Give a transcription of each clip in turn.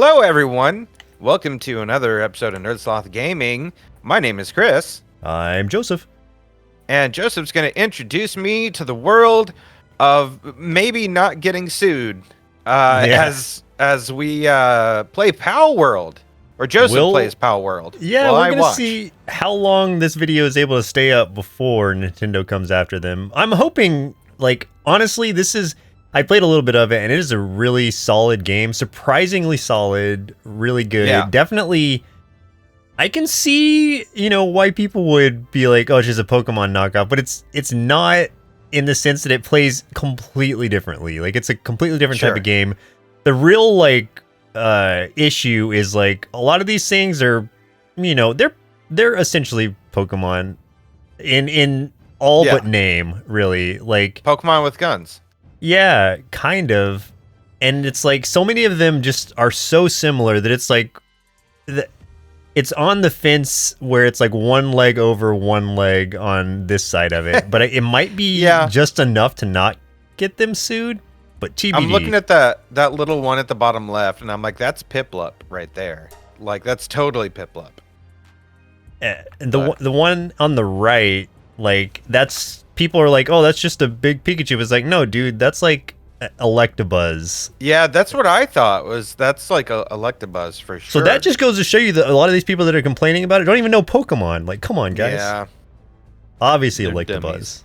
Hello, everyone. Welcome to another episode of NerdSloth Gaming. My name is Chris. I'm Joseph. And Joseph's going to introduce me to the world of maybe not getting sued as we play Palworld. Or Joseph plays Palworld. Yeah, we're going to see how long this video is able to stay up before Nintendo comes after them. I'm hoping, honestly, I played a little bit of it, and it is a really solid game. Surprisingly solid, really good. Yeah. Definitely, I can see, why people would be like, oh, it's just a Pokemon knockoff. But it's not in the sense that it plays completely differently. It's a completely different type of game. The real, issue is, a lot of these things are, they're essentially Pokemon in all but name, really. Pokemon with guns. Yeah, kind of. And it's so many of them just are so similar that it's on the fence where it's one leg over one leg on this side of it. But it might be just enough to not get them sued. But TBD. I'm looking at that little one at the bottom left, and I'm like, that's Piplup right there. That's totally Piplup. The one on the right, that's... People are like, oh, that's just a big Pikachu. It's no, dude, that's Electabuzz. Yeah, that's what I thought. That's a Electabuzz for sure. So that just goes to show you that a lot of these people that are complaining about it don't even know Pokemon. Come on, guys. Yeah. Obviously Electabuzz.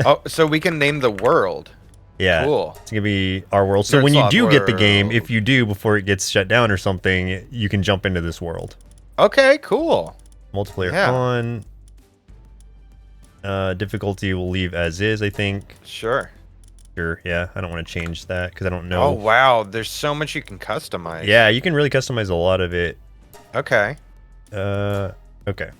Oh, so we can name the world. Yeah. Cool. It's going to be our world. So when you do get the game, if you do before it gets shut down or something, you can jump into this world. Okay, cool. Multiplayer fun. Difficulty will leave as is, I think. Sure, yeah. I don't want to change that because I don't know. Oh, wow. There's so much you can customize. Yeah, you can really customize a lot of it. Okay. Okay.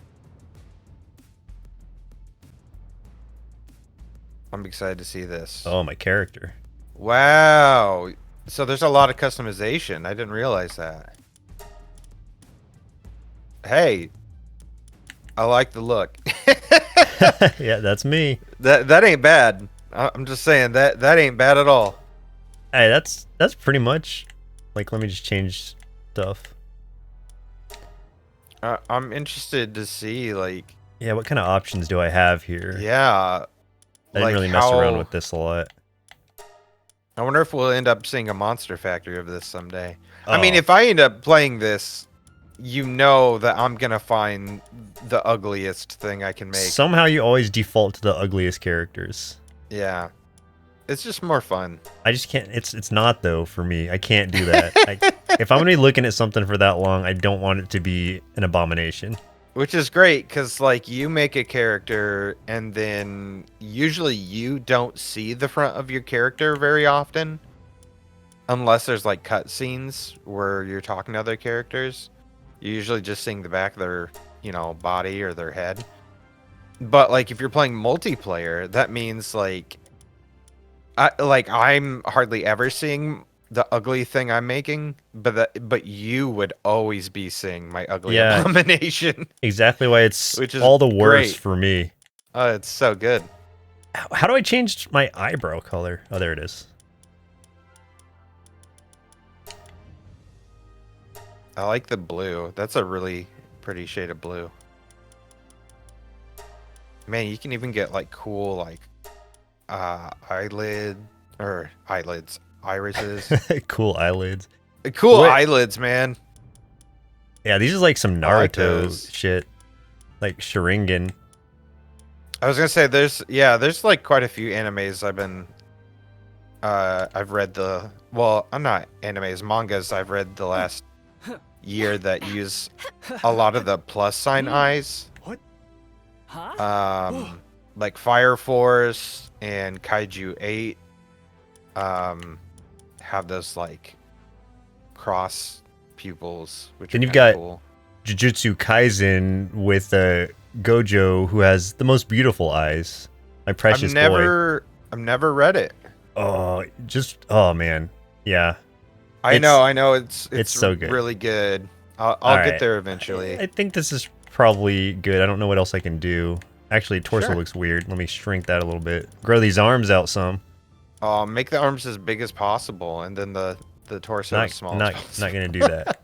I'm excited to see this. Oh, my character. Wow. So there's a lot of customization. I didn't realize that. Hey. I like the look. Yeah, that's me. That ain't bad. I'm just saying that ain't bad at all. Hey, that's pretty much. Let me just change stuff. I'm interested to see Yeah, what kind of options do I have here? Yeah. I didn't really mess around with this a lot. I wonder if we'll end up seeing a monster factory of this someday. I mean, if I end up playing this, you know that I'm gonna find the ugliest thing I can make. Somehow you always default to the ugliest characters. Yeah. It's just more fun. I just can't. It's not, though, for me. I can't do that. If I'm gonna be looking at something for that long, I don't want it to be an abomination. Which is great, because you make a character, and then usually you don't see the front of your character very often, unless there's cutscenes where you're talking to other characters. You're usually just seeing the back of their, body or their head. But if you're playing multiplayer, that means I'm hardly ever seeing the ugly thing I'm making, but you would always be seeing my ugly abomination. Exactly why it's all the worse for me. Oh, it's so good. How do I change my eyebrow color? Oh, there it is. I like the blue. That's a really pretty shade of blue. Man, you can even get cool eyelids, irises. Cool eyelids. Cool eyelids, man. Yeah, these are some Naruto shit. Sharingan. I was gonna say there's quite a few animes I've read I'm not animes, mangas I've read the last year that use a lot of the plus sign eyes. What? Fire Force and Kaiju 8 have those cross pupils, which then are you've got cool. Jujutsu Kaisen with Gojo, who has the most beautiful eyes. My precious boy. I've never read it. Oh man, yeah. I know. It's so good. Really good. I'll get there eventually. I think this is probably good. I don't know what else I can do. Actually, torso looks weird. Let me shrink that a little bit. Grow these arms out some. Make the arms as big as possible, and then the The torso is small. Not gonna do that.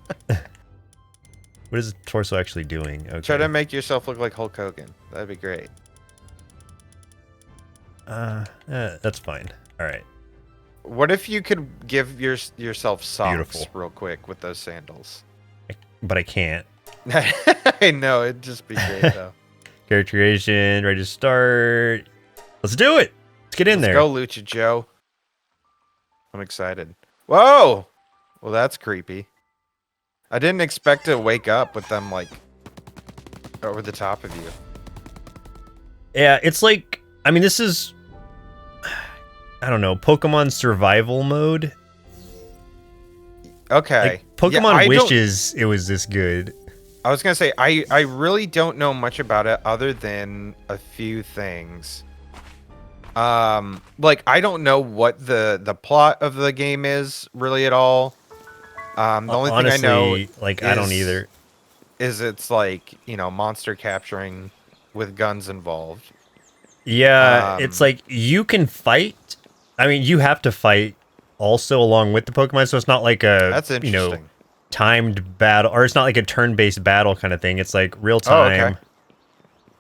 What is the torso actually doing? Okay. Try to make yourself look like Hulk Hogan. That'd be great. That's fine. All right. What if you could give yourself socks Beautiful. real quick with those sandals? But I can't. I know, it'd just be great though. Character creation, ready to start. Let's do it. Let's get in there. Let's go, Lucha Joe. I'm excited. Whoa! Well, that's creepy. I didn't expect to wake up with them, like, over the top of you. Yeah, it's like, I mean, this is, I don't know, Pokemon survival mode. Okay. Like, Pokemon wishes it was this good. I was gonna say, I really don't know much about it other than a few things. Like, I don't know what the plot of the game is really at all. The only Honestly, thing I know, like, I don't either. Is it's like, you know, monster capturing with guns involved. Yeah, it's like you can fight. I mean, you have to fight also along with the Pokemon, so it's not like a That's interesting. timed battle, or it's not like a turn-based battle kind of thing. It's like real time. Oh, okay.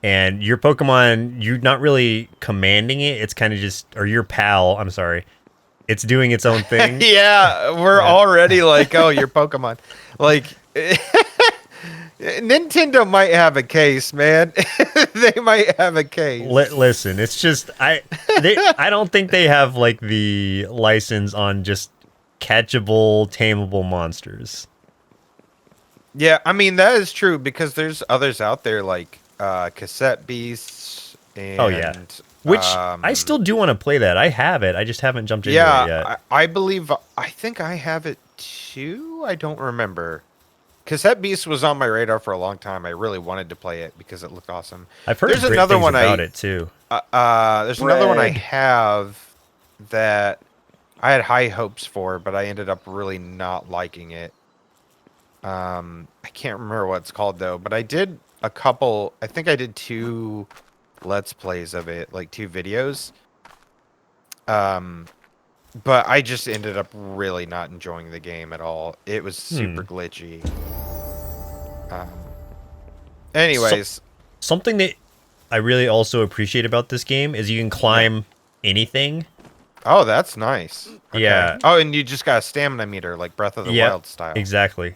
And your Pokemon, you're not really commanding it. It's kind of just, or your pal, I'm sorry. It's doing its own thing. Yeah, we're already like, oh, your Pokemon. Like, Nintendo might have a case, man. They might have a case. Listen, it's just, I don't think they have like the license on just catchable, tameable monsters. Yeah, I mean, that is true because there's others out there like Cassette Beasts and... Oh, yeah. Which, I still do want to play that. I have it. I just haven't jumped into it yet. Yeah, I believe... I think I have it, too? I don't remember. Cassette Beast was on my radar for a long time. I really wanted to play it because it looked awesome. I've heard there's great another things one about it, too. There's another one I have that I had high hopes for, but I ended up really not liking it. I can't remember what it's called, though, but I did a couple... I think I did 2... Let's Plays of it, like 2 videos. But I just ended up really not enjoying the game at all. It was super glitchy. Anyways. Something that I really also appreciate about this game is you can climb anything. Oh, that's nice. Okay. Yeah. Oh, and you just got a stamina meter, like Breath of the Wild style. Exactly.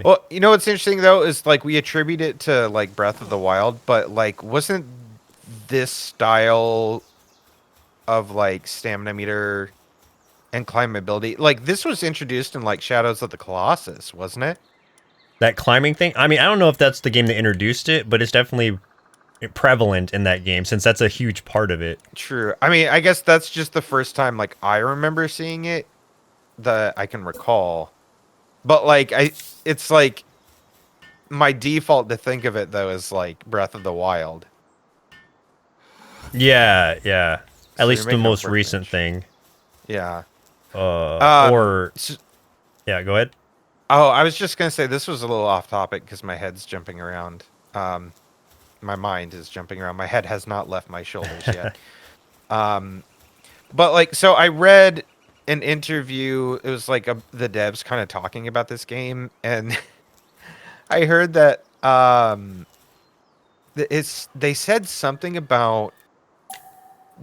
Well, you know what's interesting, though, is, like, we attribute it to, like, Breath of the Wild, but, like, wasn't this style of, like, stamina meter and climbability, like, this was introduced in, like, Shadows of the Colossus, wasn't it? That climbing thing? I mean, I don't know if that's the game that introduced it, but it's definitely prevalent in that game, since that's a huge part of it. True. I mean, I guess that's just the first time, like, I remember seeing it that I can recall. But, like, it's, like, my default to think of it, though, is, like, Breath of the Wild. Yeah. At So least you're the making most a recent thing. Yeah. Yeah, go ahead. Oh, I was just going to say, this was a little off topic because my head's jumping around. My mind is jumping around. My head has not left my shoulders yet. But, like, so I read an interview. It was, like, the devs kind of talking about this game. And I heard that they said something about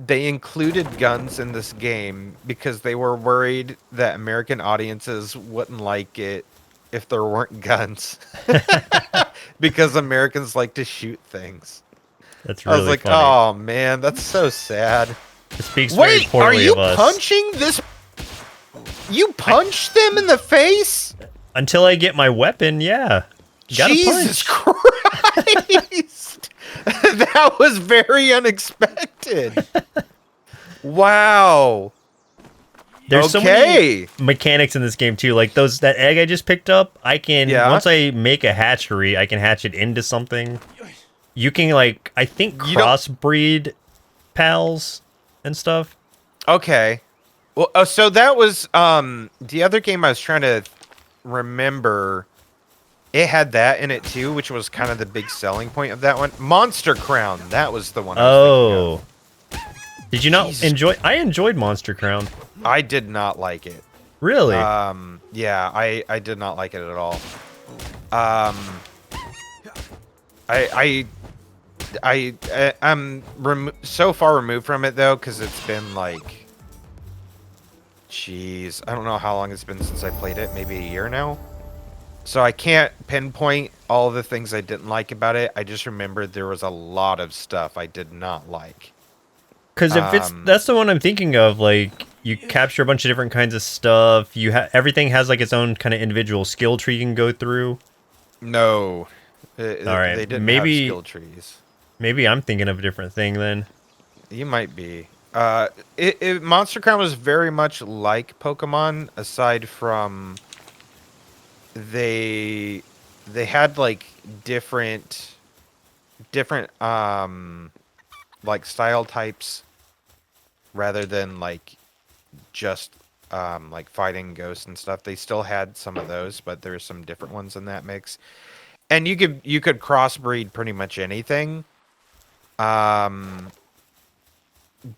they included guns in this game because they were worried that American audiences wouldn't like it if there weren't guns. Because Americans like to shoot things. That's really I was like, funny. oh man, that's so sad. It speaks very poorly of us. Are you punching this? You punched them in the face? Until I get my weapon, yeah. Gotta Jesus punch. Christ! That was very unexpected. Wow. There's so many mechanics in this game too. Like that egg I just picked up, I can once I make a hatchery, I can hatch it into something. You can like I think crossbreed pals and stuff. Okay. Well, so that was the other game I was trying to remember. It had that in it too, which was kind of the big selling point of that one. Monster Crown, that was the one. Did you not enjoy? I enjoyed Monster Crown. I did not like it. Really? Yeah, I did not like it at all. Um, I I'm so far removed from it though, because it's been like, jeez, I don't know how long it's been since I played it. Maybe a year now. So I can't pinpoint all the things I didn't like about it. I just remembered there was a lot of stuff I did not like. Because if it's Um, that's the one I'm thinking of, like you capture a bunch of different kinds of stuff. Everything has like its own kind of individual skill tree you can go through. no, All right, they didn't have maybe skill trees. maybe I'm thinking of a different thing then. You might be. Monster Crown was very much like Pokemon, aside from they they had like different like style types rather than like just like fighting ghosts and stuff. They still had some of those, but there's some different ones in that mix. And you could crossbreed pretty much anything. Um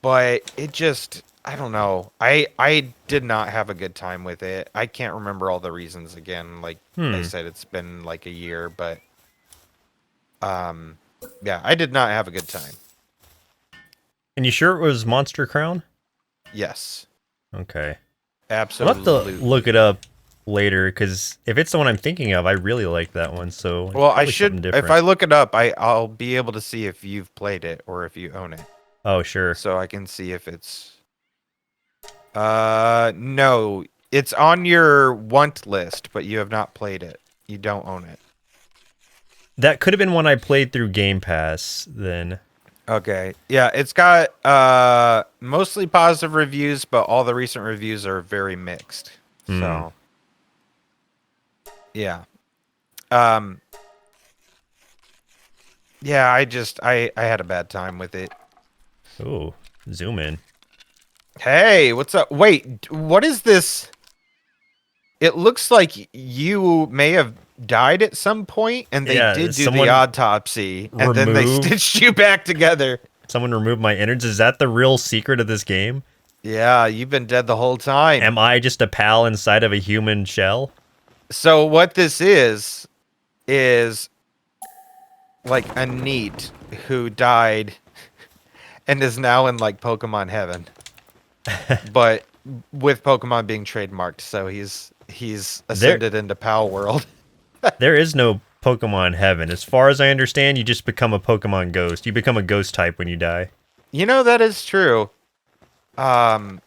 but it just, I don't know. I did not have a good time with it. I can't remember all the reasons again. Like I Hmm. said, it's been like a year, but um yeah, I did not have a good time. And you sure it was Monster Crown? Yes. Okay. I'll have to look Absolutely. it up later because if it's the one I'm thinking of, I really like that one. So it's Well, I probably something should, if different. I look it up, I'll be able to see if you've played it or if you own it. Oh, sure. So I can see if it's no, it's on your want list, but you have not played it. You don't own it. That could have been one I played through Game Pass then. Okay. Yeah, it's got mostly positive reviews, but all the recent reviews are very mixed. Hmm. So, yeah. Um yeah, I had a bad time with it. Oh, zoom in. Hey, what's up? Wait, what is this? It looks like you may have died at some point, and they Yeah, did do the someone autopsy, and then they remove stitched you back together. someone remove my innards. Is that the real secret of this game? Yeah, you've been dead the whole time. Am I just a pal inside of a human shell? So what this is like a neat who died and is now in like Pokemon heaven, but with Pokemon being trademarked, so he's There ascended into Palworld. there is no Pokemon heaven. As far as I understand, you just become a Pokemon ghost. You become a ghost type when you die. You know that is true. Um,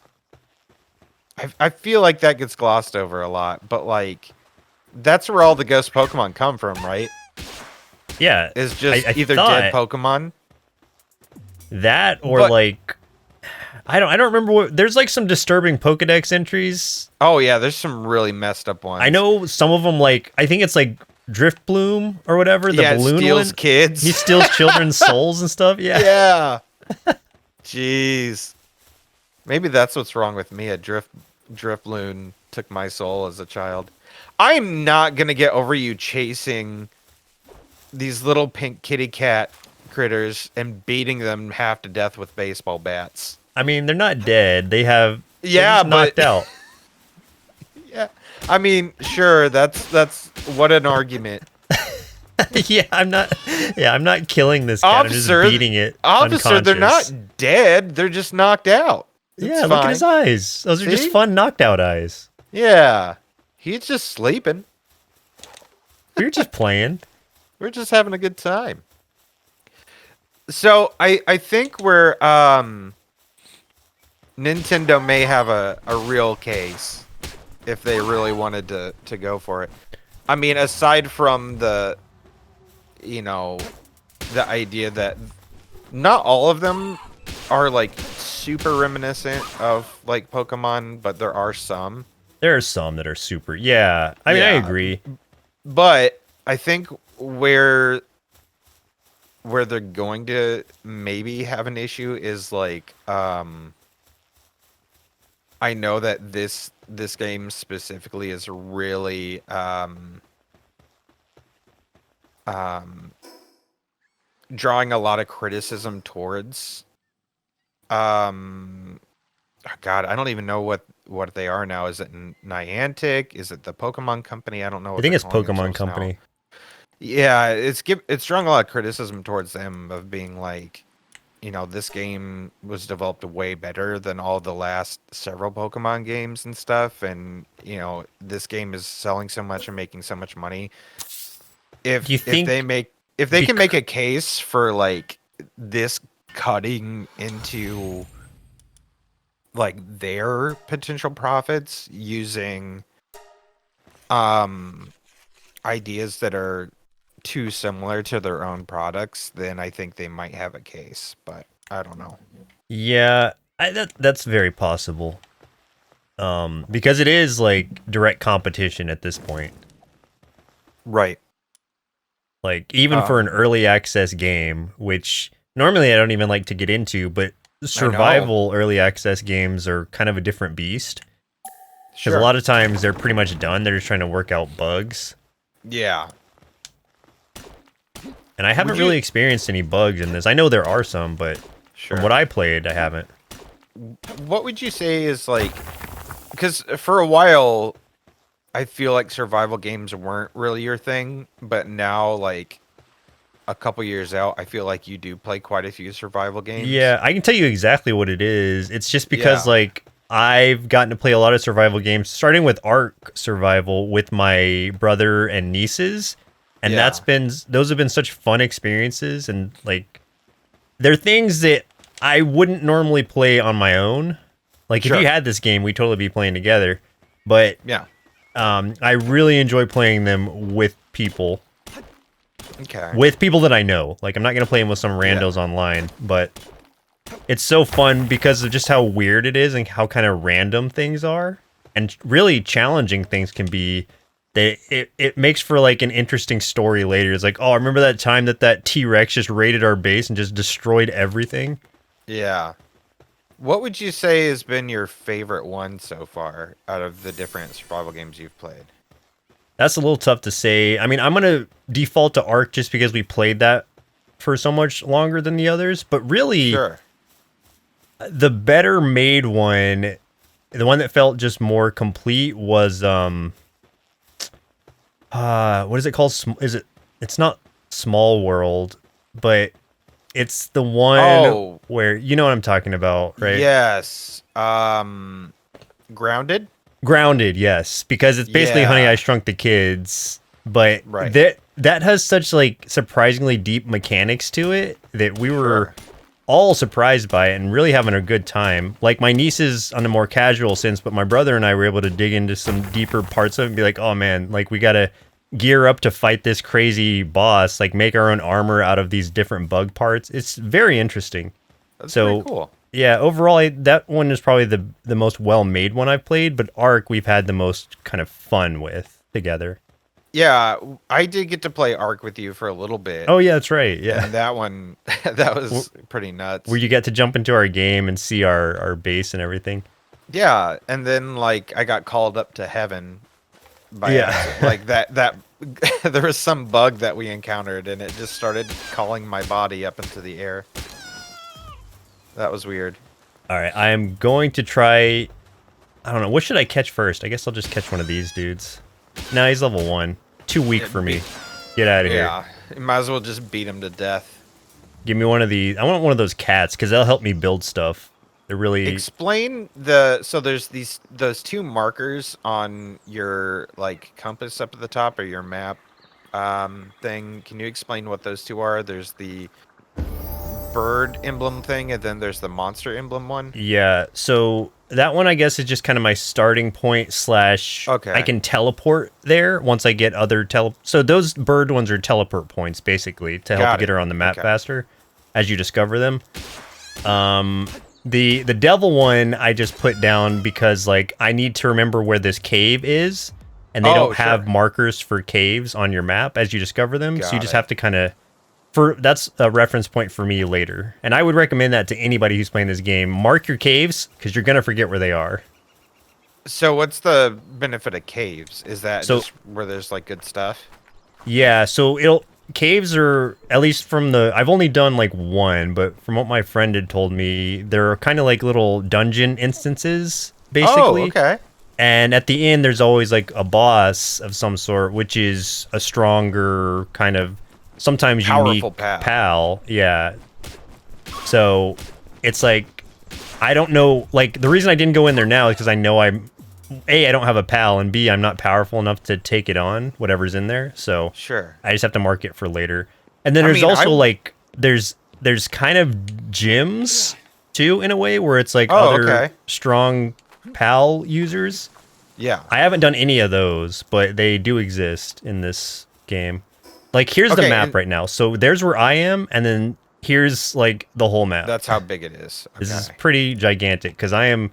I feel like that gets glossed over a lot, but like that's where all the ghost Pokemon come from, right? Yeah, Is I, just I either dead thought Pokemon. that or But like I don't remember what there's like some disturbing Pokedex entries. oh yeah, there's some really messed up I ones. know some of them like I think it's like Drift Bloom or whatever, the Yeah, it balloon steals one. He kids. steals children's souls and stuff. Yeah. Yeah. Jeez. Maybe that's what's wrong with me. A Drifloon took my soul as a child. I'm not gonna get over you chasing these little pink kitty cat critters and beating them half to death with baseball bats. I mean, they're not dead. They're Yeah, just but knocked out. yeah. I mean, sure, that's what an argument. Yeah, I'm not killing this cat. I'm just Officer, beating it officer, they're unconscious. not dead. They're just knocked out. It's Yeah, look at his fine. eyes. Those are just See? fun knocked out eyes. Yeah. He's just sleeping. We were just playing. We're just having a good time. So I think where Nintendo may have a real case if they really wanted to go for it. I mean, aside from the you know the idea that not all of them are like super reminiscent of like Pokemon, but there are some. There are some that are super. Yeah, I mean, I Yeah, agree. but I think where they're going to maybe have an issue is like I know that this game specifically is really um drawing a lot of criticism towards um Oh, God, I don't even know what they are now. Is it Niantic? Is it the Pokemon Company? I don't know I what think they're it's calling Pokemon themselves now. Company. Yeah, it's strung a lot of criticism towards them of being like, this game was developed way better than all the last several Pokemon games and stuff, and this game is selling so much and making so much money. Do you If think they can make bec- a case for like this cutting into like their potential profits using um ideas that are too similar to their own products, then I think they might have a case, but I don't know. yeah, that's very possible. Because it is like direct competition at this point. Right. Like even for an Um, early access game, which normally I don't even like to get into, but I know. survival early access games are kind of a different beast. Because a Sure. lot of times they're pretty much done. They're just trying to work out bugs. Yeah. And I haven't Would you really experienced any bugs in this. I know there are some, but from what Sure. I played, I haven't. What would you say is like, because for a while I feel like survival games weren't really your thing, but now like a couple years out, I feel like you do play quite a few survival games. Yeah, I can tell you exactly what it is. It's just because Yeah. like I've gotten to play a lot of survival games, starting with Ark Survival with my brother and nieces, and Yeah. those have been such fun experiences, and like they're things that I wouldn't normally play on my own. Like if you Sure. had this game, we'd totally be playing together. But Yeah. I really enjoy playing them Okay. with people that I know. Like I'm not gonna play them with some Yeah. randos online, but it's so fun because of just how weird it is and how kind of random things are, and really challenging things can be. It makes for like an interesting story later. It's like, oh, I remember that time that T-Rex just raided our base and just destroyed everything. Yeah. What would you say has been your favorite one so far out of the different survival games you've played? That's a little tough to say. I mean, I'm gonna default to Ark just because we played that for so much longer than the others. But really, Sure. the better made one, the one that felt just more complete was what is it called? Is it? It's not Small World, but it's the one Oh, where you know what I'm talking about, right? yes. Grounded? Grounded, yes, because it's basically Honey I Yeah. Shrunk the Kids, but Right. that has such like surprisingly deep mechanics to it that we were Sure. all surprised by it and really having a good time. Like my nieces on a more casual sense, but my brother and I were able to dig into some deeper parts of it and be like, oh man, like we gotta gear up to fight this crazy boss, like make our own armor out of these different bug parts. It's very interesting. That's pretty So cool. yeah, overall that one is probably the most well made one I've played, but Ark we've had the most kind of fun with together. Yeah, I did get to play Ark with you for a little bit, Oh yeah, that's right. Yeah. and that one that Wh- was pretty Where nuts. you get to jump into our game and see our base and everything. Yeah, and then like I got called up to heaven by accident. Yeah. Like that there was some bug that we encountered and it just started calling my body up into the air. That was weird. All right, I am going to try. I don't know. What should I catch first? I guess I'll just catch one of these dudes. No, he's level 1. Too weak for It'd be, me. Get out of here. yeah, you might as well just beat him to death. Give me one of these. I want one of those cats because they'll help me build stuff. They're really. Explain so there's those two markers on your like compass up at the top or your map thing. Can you explain what those two are? There's the bird emblem thing and then there's the monster emblem one. Yeah, so that one I guess is just kind of my starting point slash I Okay. can teleport there once I get other so those bird ones are teleport points basically to help you Got get it. around the map Okay. faster as you discover them. The devil one I just put down because like I need to remember where this cave is, and they Oh, don't have sure. markers for caves on your map as you discover them, so you Got just it. have to kind of for that's a reference point for me later. And I would recommend that to anybody who's playing this game. Mark your caves because you're gonna forget where they are. So what's the benefit of caves? Is that So just where there's like good stuff? yeah, so it'll caves are, at least from the, I've only done like one, but from what my friend had told me, they're kind of like little dungeon instances, basically. Oh, okay. And at the end, there's always like a boss of some sort, which is a stronger kind of, sometimes Powerful unique pal. Yeah. So it's like, I don't know, like the reason I didn't go in there now is because I know I don't have a pal, and B, I'm not powerful enough to take it on, whatever's in there. So Sure. I just have to mark it for later. And then I there's mean, also like, there's kind of gyms too, in a way, where it's like Oh, other okay. strong pal users. Yeah. I haven't done any of those, but they do exist in this game. Like, here's the Okay, map and- right now. So there's where I am, and then here's like the whole map. That's how big it is. Okay. This is pretty gigantic because I am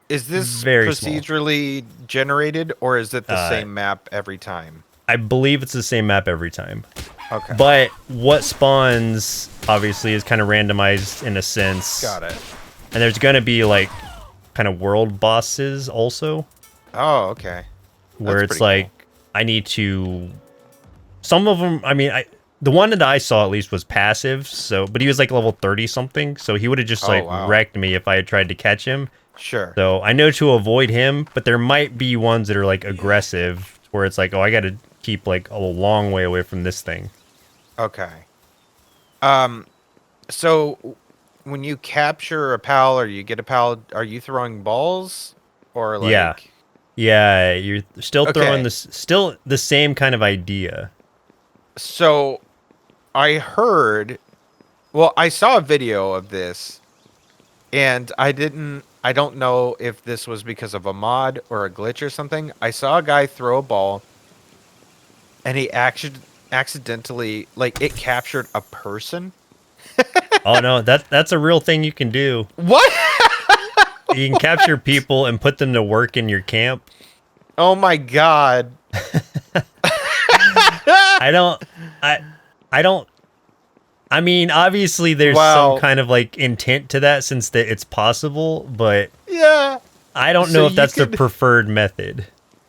Is this very small. procedurally generated, or is it the Uh, same map every time? I believe it's the same map every time. Okay. But what spawns, obviously, is kind of randomized in a sense. Got it. And there's going to be, like, kind of world bosses also. Oh, okay. Where That's it's pretty like, I need to... Some of them, I mean, the one that I saw at least was passive, so but he was like level 30-something, so he would have just, wow. wrecked me if I had tried to catch him. Sure. So I know to avoid him, but there might be ones that are, like, aggressive, where it's like, oh, I got to keep, like, a long way away from this thing. Okay. So when you capture a pal or you get a pal, are you throwing balls or like? Yeah. Yeah, you're still throwing Okay. this, still the same kind of idea. So I heard, well, I saw a video of this, and I don't know if this was because of a mod or a glitch or something. I saw a guy throw a ball, and he accidentally, like, it captured a person. Oh no, that's a real thing you can do. What? You can capture people and put them to work in your camp. Oh my god. I don't. I mean, obviously there's Wow. some kind of like intent to that since that it's possible, but Yeah. I don't So know if you that's the could- preferred method.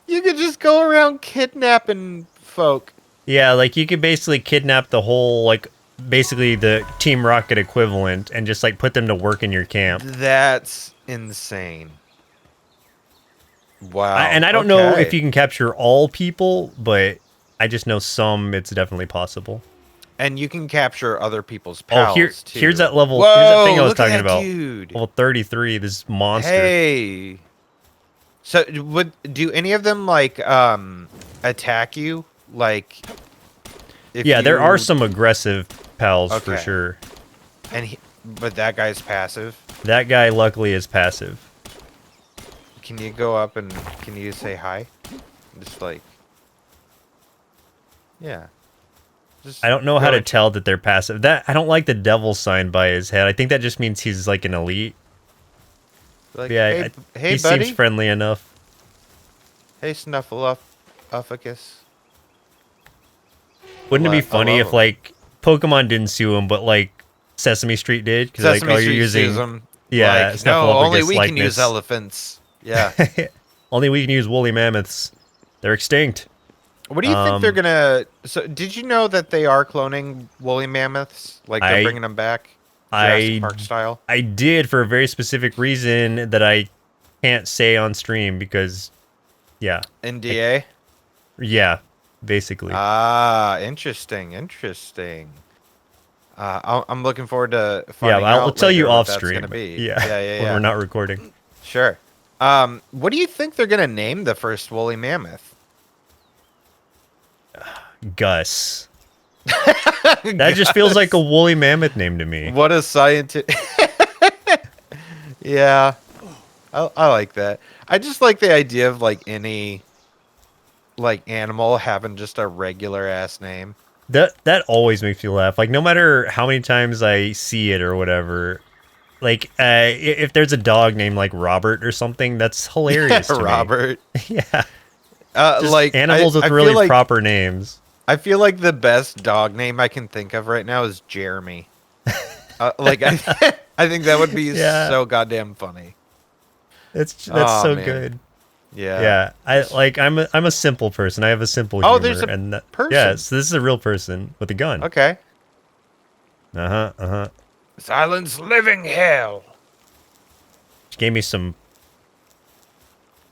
You could just go around kidnapping folk. Yeah, like you could basically kidnap the whole, like, basically the Team Rocket equivalent and just like put them to work in your camp. That's insane. Wow. And I don't know okay. if you can capture all people, but I just know some it's definitely possible. And you can capture other people's pals too. Here's that level. Whoa, Here's that thing I was look at talking that about. dude. Level 33, this monster. Hey. So do any of them like attack you? Like if Yeah, there you- are some aggressive pals for Okay. sure. but that guy's passive. That guy luckily is passive. Can you go up and can you say hi? Just like yeah. Just I don't know how go to and- tell that they're passive. That I don't like the devil sign by his head. I think that just means he's like an elite. like, Yeah, hey he buddy. seems friendly enough. Hey Snuffleupagus. Wouldn't it be I funny love if him. like Pokemon didn't sue him, but like Sesame Street did? Because like, Sesame oh, Street you're using sues 'em. yeah, Like, no, only Snuffleupagus we can use likeness. elephants. Yeah. Only we can use woolly mammoths. They're extinct. What do you think they're gonna? So, did you know that they are cloning woolly mammoths? Like they're bringing them back, Jurassic Park style. I did for a very specific reason that I can't say on stream because, yeah, NDA. yeah, basically. Ah, interesting. I'm looking forward to Yeah, finding I'll out tell you later what off that's stream. gonna be. Yeah, yeah. when we're not recording. Sure. What do you think they're gonna name the first woolly mammoth? Gus. That just feels like a woolly mammoth name to me. What a scientist. Yeah, I like that. I just like the idea of like any like animal having just a regular ass name. That always makes me laugh. Like no matter how many times I see it or whatever, like if there's a dog named like Robert or something, that's hilarious to me. Robert. Yeah. Just Like animals with I feel really like, proper names. I feel like the best dog name I can think of right now is Jeremy. Like I think that would be Yeah. so goddamn funny. That's Aw, so man. good. Yeah. Yeah, I'm a simple person. I have a simple Oh, humor, there's a and person. so this is a real person with a gun. Okay. Uh-huh. Silence living hell. She gave me some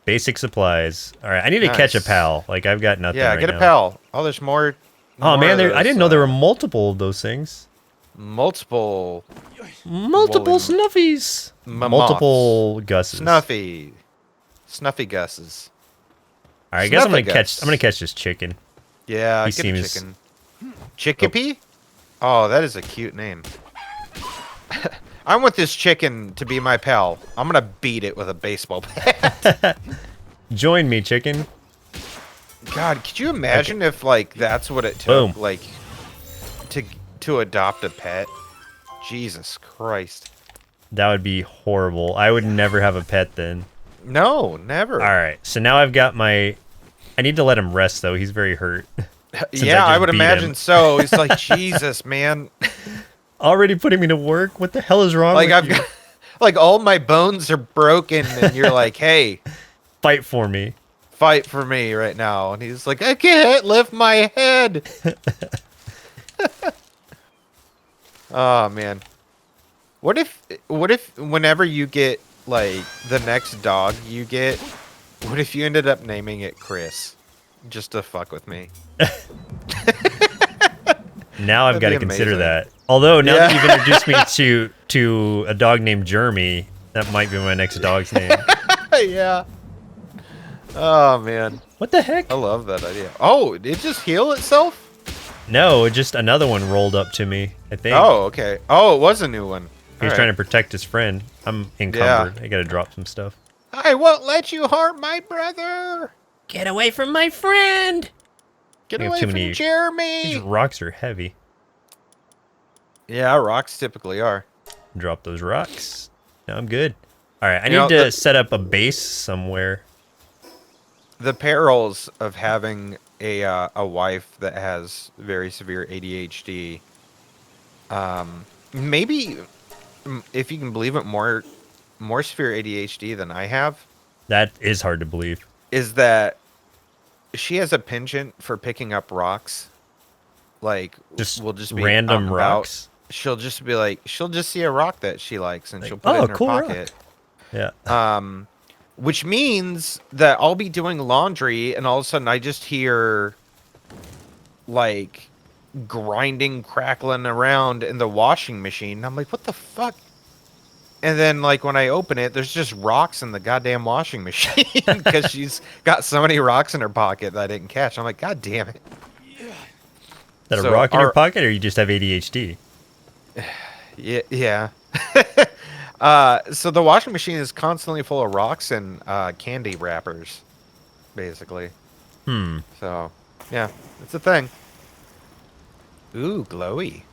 basic supplies. All right, I need to catch a Nice. pal. Like I've got nothing Yeah, right get a now. pal. Oh, there's more Oh more man, of I those didn't know there were multiple of those things. multiple woolly Multiple snuffies. moths. Multiple Gusses. Snuffy. Snuffy Gus's. All right, I guess I'm gonna Snuffagus. catch this chicken. Yeah, He get a seems. chicken. Oh, Chickapee? Oh, that is a cute name. I want this chicken to be my pal. I'm gonna beat it with a baseball bat. join me, chicken. God, could you Okay. imagine if like that's what it Boom. took, like to to adopt a pet? Jesus Christ. That would be horrible. I would never have a pet then. No, All never. right, so now I've got my. I need to let him rest though. He's very hurt since I Yeah, I just would beat imagine him. so. He's like, Jesus, man. Already putting me to work. What the hell is wrong Like with I've you? got, like all my bones are broken, and you're like, hey, Fight for me. fight for me right now. And he's like, I can't lift my head. Oh man. What if whenever you get like the next dog you get, what if you ended up naming it Chris? Just to fuck with me. Now I've That'd got be to consider amazing. that. Although now that Yeah. you've introduced me to a dog named Jeremy, that might be my next dog's name. Yeah. Oh man. What the I heck? love that idea. Oh, it just heal itself? No, just another one rolled up to me. I think Oh, okay. Oh, it was a new one. he All was trying to right. protect his friend. I'm Yeah. encumbered. I gotta drop some stuff. I won't let you harm my brother. Get away from my friend! Get I have away too from many. These Jeremy. rocks are heavy. Yeah, rocks typically are. Drop those rocks. No, I'm good. All right, I You know, need to set up a base somewhere. the perils of having a wife that has very severe ADHD. Maybe if you can believe it, more severe ADHD than I have, That is hard to believe. is that she has a penchant for picking up rocks. Like Just we'll just be out and random about. rocks. She'll just see a rock that she likes and Like, she'll put it oh, in her cool pocket. rock. Yeah. Which means that I'll be doing laundry and all of a sudden I just hear like grinding, crackling around in the washing machine. I'm like, what the fuck? And then like when I open it, there's just rocks in the goddamn washing machine because she's got so many rocks in her pocket that I didn't catch. I'm like, God damn it. Is that a So rock in your pocket, or you just have ADHD? yeah. So the washing machine is constantly full of rocks and candy wrappers, basically. Hmm. So, yeah, it's a thing. Ooh, glowy.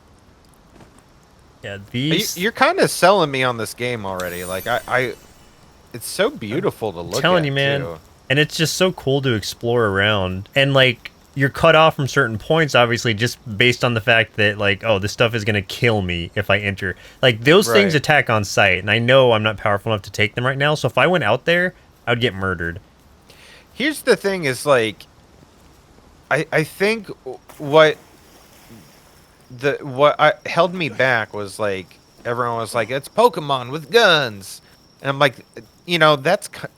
Yeah, these. You're kind of selling me on this game already. Like, it's so beautiful to look Telling at, you, man. too. And it's just so cool to explore around. And, like, you're cut off from certain points, obviously, just based on the fact that, like, oh, this stuff is going to kill me if I enter. Like, those things Right. attack on sight, and I know I'm not powerful enough to take them right now, so if I went out there, I would get murdered. Here's the thing is, like, I think what held me back was, like, everyone was like, it's Pokemon with guns. And I'm like,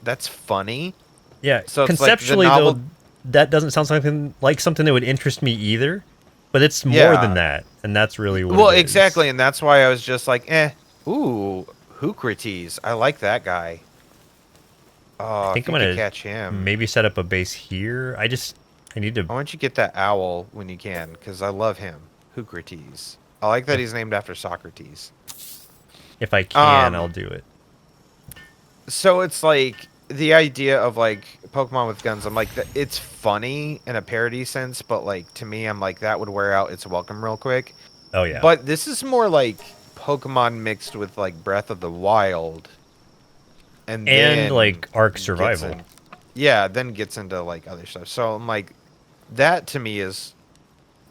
that's funny. Yeah, So it's like the conceptually, novel. though, that doesn't sound something that would interest me either, but it's more than Yeah. that, and that's really what Well, it is. exactly, and that's why I was just like, ooh, Hookrates. I like that guy. I Oh, think if I'm you could gonna catch him. maybe set up a base here. I need to. I want you to get that owl when you can, because I love him. Hookrates. I like that he's named after Socrates. If I can, Um, I'll do it. So it's like the idea of like Pokemon with guns. I'm like, it's funny in a parody sense, but like to me, I'm like that would wear out its welcome real quick. Oh yeah. But this is more like Pokemon mixed with like Breath of the Wild, and And then like Ark gets Survival. in, yeah, then gets into like other stuff. So I'm like, that to me is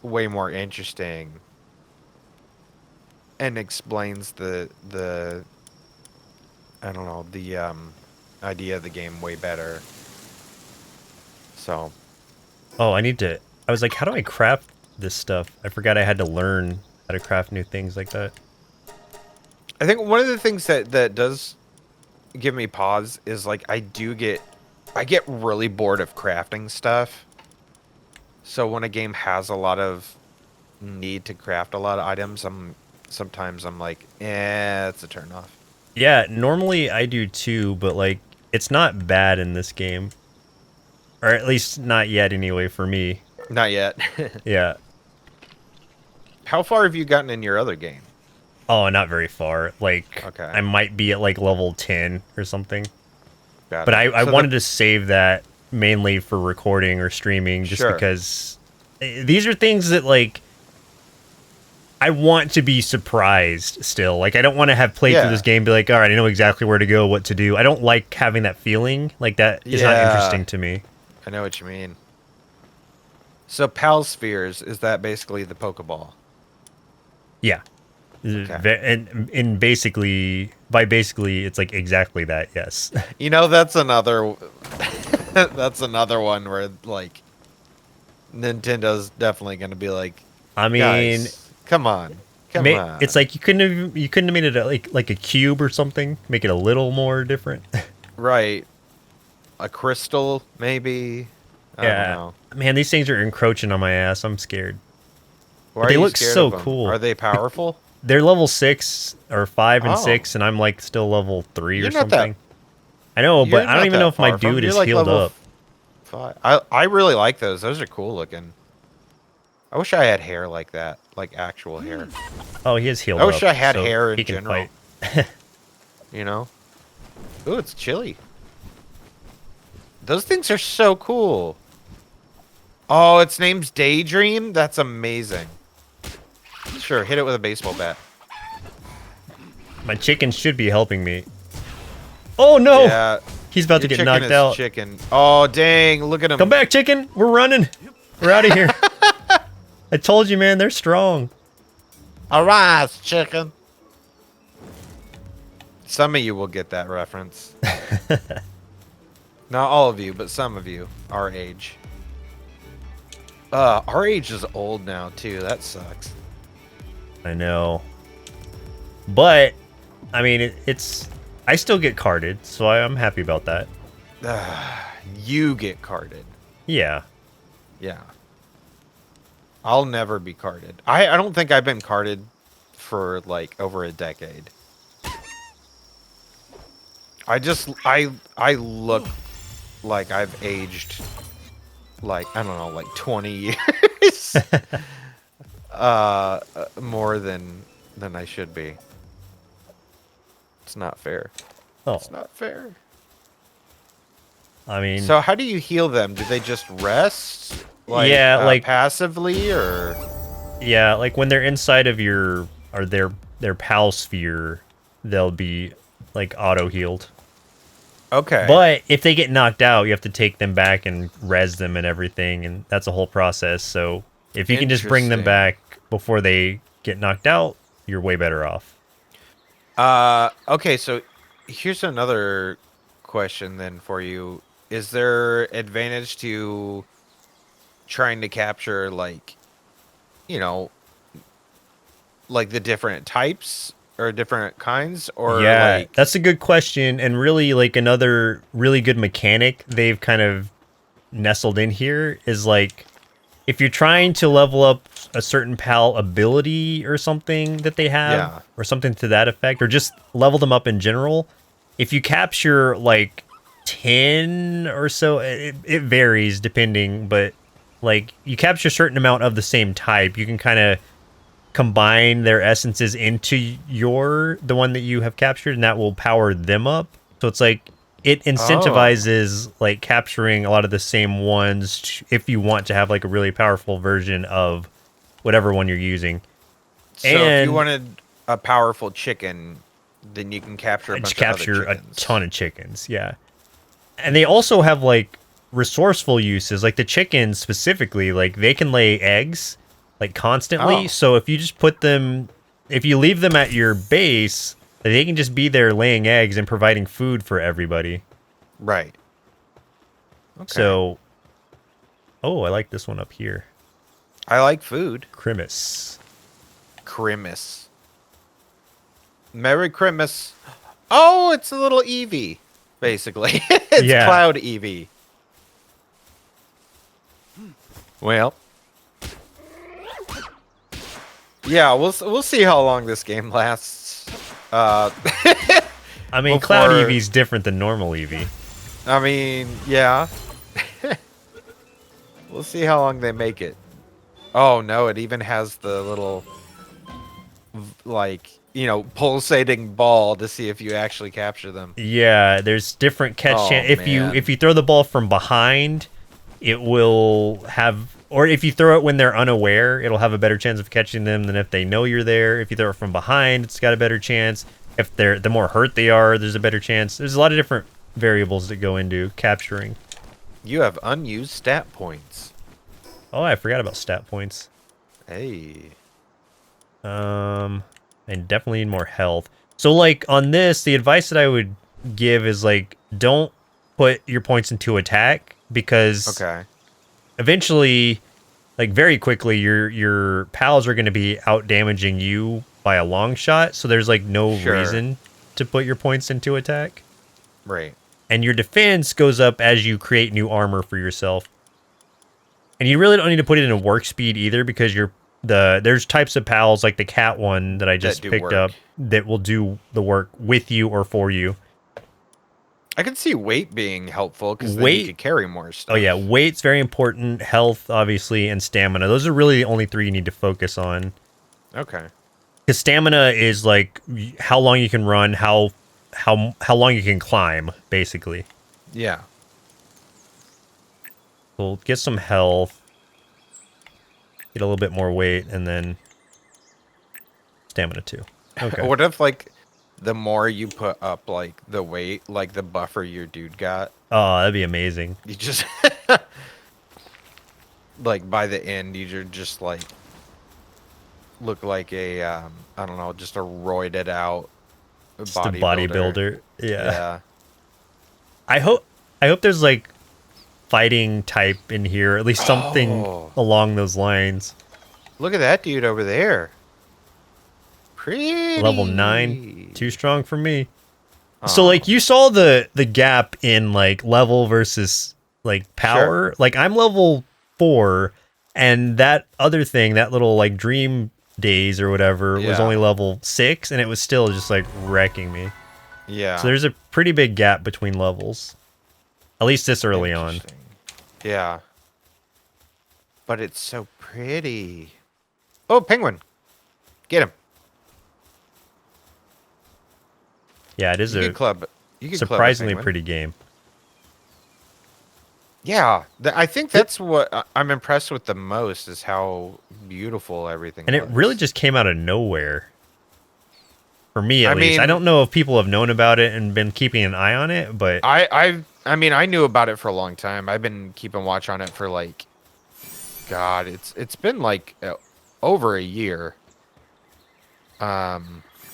way more interesting and explains the I don't know, the idea of the game way better. So Oh, I was like, how do I craft this stuff? I forgot I had to learn how to craft new things like that. I think one of the things that does give me pause is like I get really bored of crafting stuff. So when a game has a lot of need to craft a lot of items, sometimes I'm like, it's a turn off. Yeah, normally I do too, but like it's not bad in this game. Or at least not yet anyway for me. Not yet. Yeah. How far have you gotten in your other game? Oh, not very far. Like Okay, I might be at like level 10 or something. got But it. I So wanted to save that mainly for recording or streaming just sure, because these are things that like I want to be surprised still. Like I don't want to have played through yeah, this game and be like, all right, I know exactly where to go, what to do. I don't like having that feeling. Like that is not yeah. interesting to me. I know what you mean. So Pal Spheres, is that basically the Pokeball? Yeah. Okay. And basically by basically it's like exactly that, yes. You know, that's another that's another one where like Nintendo's definitely gonna be like, I mean, guys, come on. Come it's on. like you couldn't have made it like a cube or something, make it a little more different. Right. A crystal, maybe. I don't Yeah. know. Man, these things are encroaching on my ass. I'm scared. Why But are they you look scared of so them? Are cool. they powerful? They're level 6 or 5 and Oh, 6 and I'm like still level 3 or you're not that something. I know, but you're I don't not even know that if my far from. dude You're is like healed level up. 5. I really like those. Those are cool looking. I wish I had hair like that, like actual hair. Oh, he is I healed wish up, I had so hair he in can general, fight. you know? Ooh, it's chilly. Those things are so cool. Oh, its name's Daydream? That's amazing. Sure, hit it with a baseball bat. My chicken should be helping me. Oh no! Yeah, He's about your to get chicken knocked is out. chicken. Oh, dang, look at Come him. back, chicken! We're running! We're out of here. I told you, man, they're strong. Arise, chicken. Some of you will get that reference. Not all of you, but some of you, our age. Our age is old now, too. That sucks. I know. But, I mean, it's... I still get carded, so I'm happy about that. You get carded. Yeah. Yeah. I'll never be carded. I don't think I've been carded for, like, over a decade. I look like I've aged, like, I don't know, like 20 years. More than I should be. It's not fair. Oh, It's not fair. I mean... So how do you heal them? Do they just rest, like, Yeah, like... passively, or? Yeah, like when they're inside of your... Or their pal sphere, they'll be, like, auto-healed. Okay. But if they get knocked out, you have to take them back and res them and everything, and that's a whole process. So if you can just bring them Interesting. back before they get knocked out, you're way better off. Okay, so here's another question then for you. Is there advantage to trying to capture, like, you know, like the different types or different kinds, or Yeah, like, that's a good question, and really, like, another really good mechanic they've kind of nestled in here is, like, if you're trying to level up a certain pal ability or something that they have, yeah. or something to that effect, or just level them up in general, if you capture, like, 10 or so, it varies depending, but, like, you capture a certain amount of the same type, you can kind of combine their essences into the one that you have captured, and that will power them up. So it's like it Oh. incentivizes like capturing a lot of the same ones if you want to have like a really powerful version of whatever one you're using. So if you And wanted a powerful chicken, then you can capture a just bunch of other capture a chickens. ton of chickens, yeah. And they also Interesting. have like resourceful uses, like the chickens specifically, like they can lay eggs like constantly. Oh, So if you just put them, if you leave them at your base, they can just be there laying eggs and providing food for everybody. right. Okay. So Oh, I like this one up here. I like food. Crimis. Crimis. Merry Christmas. Oh, it's a little Eevee, basically. It's Yeah. Cloud Eevee. Well. Yeah, we'll see how long this game lasts. I mean, Cloud Eevee's different than normal Eevee. I mean, yeah. We'll see how long they make it. Oh no, it even has the little, like, pulsating ball to see if you actually capture them. Yeah, there's different catch chance. Man. If you throw the ball from behind, it will have, or if you throw it when they're unaware, it'll have a better chance of catching them than if they know you're there. If you throw it from behind, it's got a better chance. If the more hurt they are, there's a better chance. There's a lot of different variables that go into capturing. You have unused stat points. Oh, I forgot about stat points. Hey. And definitely need more health. So, like, on this, the advice that I would give is, like, don't put your points into attack, because eventually, like, very quickly, your pals are going to be out-damaging you by a long shot, so there's, like, no reason to put your points into attack. Right. And your defense goes up as you create new armor for yourself. And you really don't need to put it in a work speed either, because there's types of pals, like the cat one that I just picked up, that will do the work with you or for you. I can see weight being helpful, because then you can carry more stuff. Oh yeah, weight's very important. Health, obviously, and stamina. Those are really the only three you need to focus on. Okay. Because stamina is like how long you can run, how long you can climb, basically. Yeah. We'll get some health. Get a little bit more weight, and then stamina too. Okay. What if, like, the more you put up, like, the weight, like, the buffer your dude got? Oh, that'd be amazing. You just... like, by the end, you're just, like... look like a, I don't know, just a roided out bodybuilder. Yeah. I hope there's, like, fighting type in here, at least something along those lines. Look at that dude over there. Pretty. Level 9, too strong for me. So, like, you saw the gap in, like, level versus, like, power. Sure. Like, I'm level 4, and that other thing, that little, like, dream days or whatever, was only level 6, and it was still just, like, wrecking me. Yeah. So there's a pretty big gap between levels. At least this early on. Yeah. But it's so pretty. Oh, penguin. Get him. Yeah, it is a surprisingly pretty game. Yeah, I think that's what I'm impressed with the most, is how beautiful everything and looks. It really just came out of nowhere. For me, at least. I don't know if people have known about it and been keeping an eye on it, but... I mean, I knew about it for a long time. I've been keeping watch on it for, like... God, it's been, like, over a year. I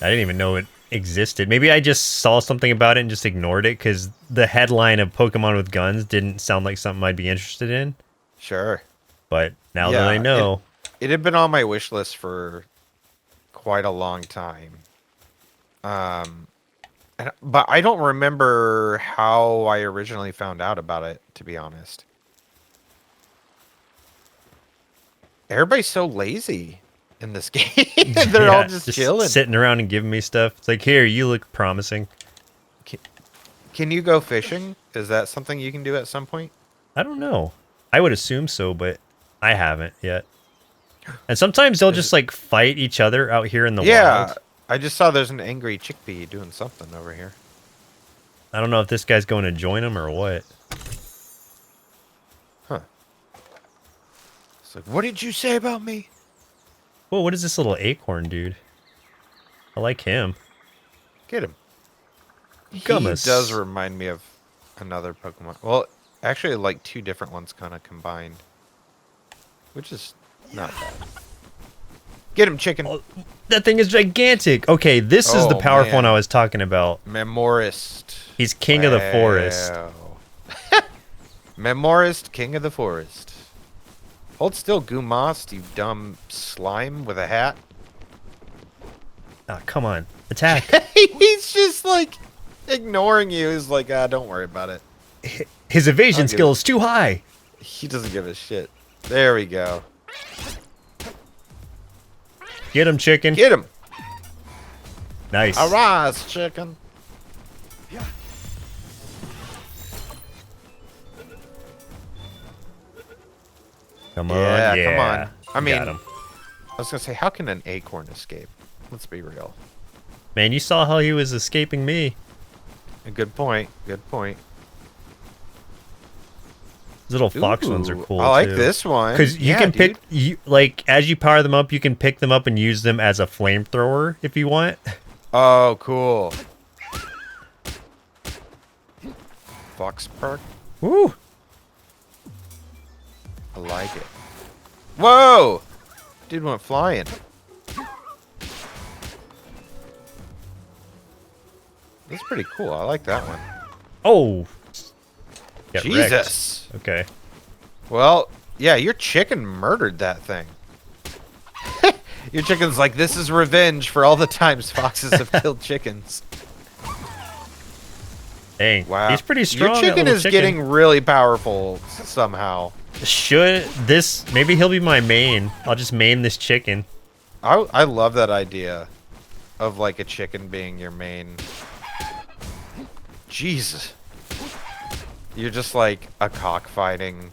didn't even know it existed. Maybe I just saw something about it and just ignored it, because the headline of Pokemon with guns didn't sound like something I'd be interested in. Sure. But now that I know... It had been on my wish list for quite a long time. But I don't remember how I originally found out about it, to be honest. Everybody's so lazy in this game. They're all just chilling. Sitting around and giving me stuff. It's like, here, you look promising. Can you go fishing? Is that something you can do at some point? I don't know. I would assume so, but I haven't yet. And sometimes they'll just, like, fight each other out here in the wild. I just saw there's an angry chickpea doing something over here. I don't know if this guy's going to join him or what. Huh. It's like, what did you say about me? Whoa, what is this little acorn dude? I like him. Get him. Gummus. He does remind me of another Pokemon. Well, actually, like, two different ones kind of combined. Which is not bad. Get him, chicken. Oh, that thing is gigantic. Okay, this is the powerful one I was talking about. Memorist. He's king of the forest. Memorist, king of the forest. Hold still, Goomost, you dumb slime with a hat. Ah, come on. Attack. He's just like ignoring you. He's like, don't worry about it. His evasion skill is too high. He doesn't give a shit. There we go. Get him, chicken. Get him. Nice. Arise, chicken. Come on. Yeah, come on. I mean, got him. I was gonna say, how can an acorn escape? Let's be real. Man, you saw how he was escaping me. A good point. Good point. These little fox ones are cool. I like too. this one Because you can pick, like, as you power them up, you can pick them up and use them as a flamethrower if you want. Oh, cool. Fox perk. Woo! I like it. Whoa! Dude went flying. That's pretty cool. I like that one. Oh! Get Jesus! wrecked. Okay. Well, yeah, your chicken murdered that thing. Your chicken's like, this is revenge for all the times foxes have killed chickens. Dang. Wow. He's pretty strong. Your chicken is getting really powerful somehow. Should this... Maybe he'll be my main. I'll just main this chicken. I love that idea of, like, a chicken being your main. Jesus. You're just like a cockfighting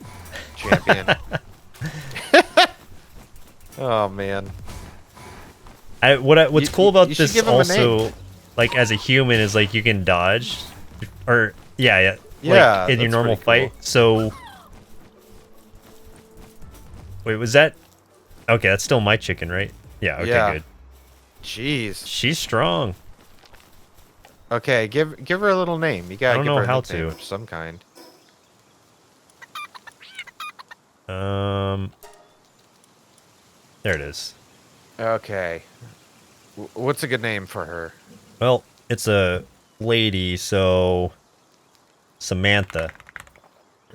champion. Oh, man. What's cool about you should this give him a also, name. like, as a human, is, like, you can dodge. Or, yeah. Yeah, like, in your that's normal pretty fight. So... Wait, was that... Okay, that's still my chicken, right? Yeah, okay, Yeah. good. Jeez. She's strong. Okay, give her a little name. You gotta I don't give know her a how nickname to. of some kind. There it is. Okay. What's a good name for her? Well, it's a lady, so... Chamantha.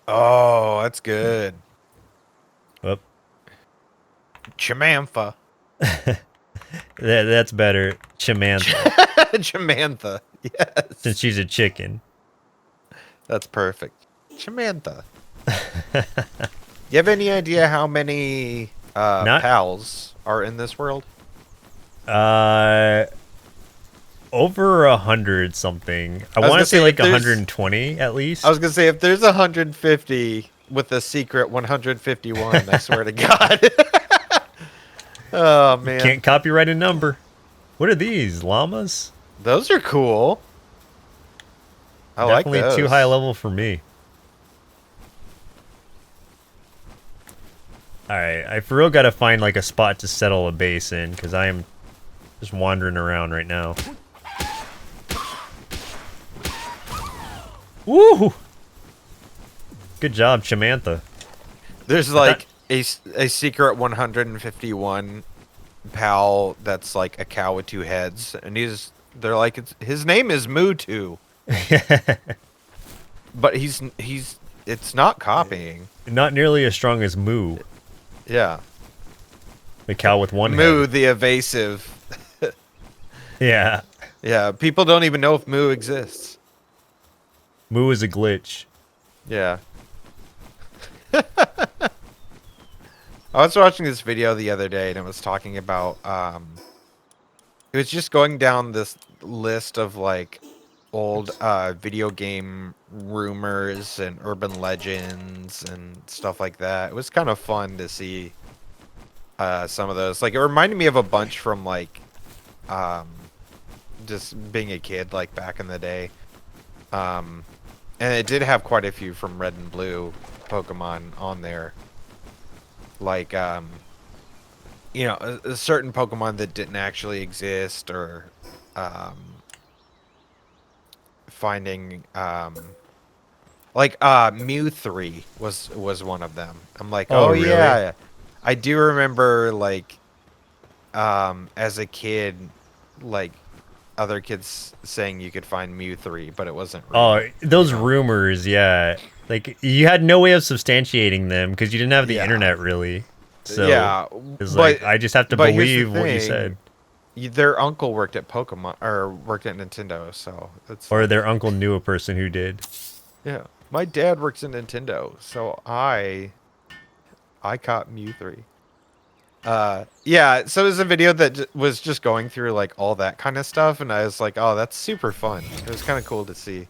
Oh, that's good. Whoop. Chamantha. That's better. Chamantha. Chamantha. Yes. Since she's a chicken. That's perfect. Chamantha. You have any idea how many pals are in this world? Over 100 something. I want to say like 120 at least. I was gonna say if there's 150 with a secret 151, I swear to God. Oh man. Can't copyright a number. What are these? Llamas? Those are cool. I like those. Definitely too high level for me. Alright, I for real gotta find like a spot to settle a base in, because I am just wandering around right now. Woo! Good job, Chamantha. There's like a secret 151 pal that's like a cow with two heads, and they're like his name is Mewtwo. But it's not copying. Not nearly as strong as Moo. Yeah. The cow with one Moo, head. the evasive. Yeah. Yeah, people don't even know if Moo exists. Moo is a glitch. Yeah. I was watching this video the other day, and it was talking about, it was just going down this list of, like, old video game rumors and urban legends and stuff like that. It was kind of fun to see some of those. Like, it reminded me of a bunch from, like, just being a kid, like, back in the day. And it did have quite a few from Red and Blue Pokemon on there. Like, you know, a certain Pokemon that didn't actually exist, or finding, like, Mew 3 was one of them. I'm like, oh really? yeah, I do remember, like, as a kid, like, other kids saying you could find Mew 3, but it wasn't real, Oh, those rumors, yeah. Like you had no way of substantiating them because you didn't have the Yeah. internet really. So Yeah, it's but like I just have to but here's the believe what you thing: said. their uncle worked at Pokemon or worked at Nintendo, so it's Or like, their uncle knew a person who did. yeah. My dad works in Nintendo, so I caught Mew 3. Yeah, so it was a video that was just going through like all that kind of stuff, and I was like, oh, that's super fun. It was kind of cool to see.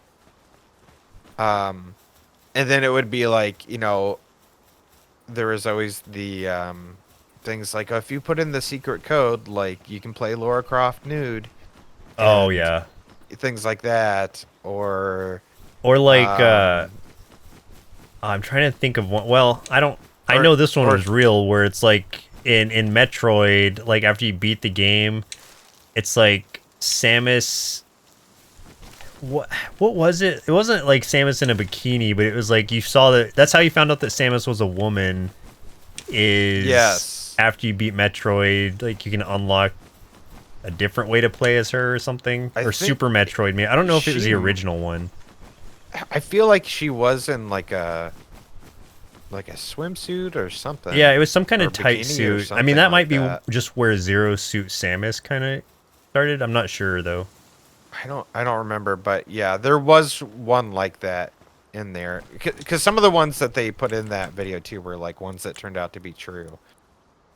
Um, and then it would be like, there was always the things like, oh, if you put in the secret code, like you can play Lara Croft nude, Oh and yeah. things like that, or Or like um, I'm trying to think of one. Well, I or know this one or was real where it's like in Metroid, like after you beat the game, it's like Samus. What was it? It wasn't like Samus in a bikini, but it was like you saw that. That's how you found out that Samus was a woman. Is yes, after you beat Metroid, like you can unlock a different way to play as her or something, I or think Super Metroid. I don't know if it was she. the original one. I feel like she was in like a swimsuit or something, Yeah, it was some kind or a of tight bikini or suit. I mean, something that like might be that. just where Zero Suit Samus kind of started. I'm not sure though. I don't remember, but yeah, there was one like that in there. Because some of the ones that they put in that video too were like ones that turned out to be true,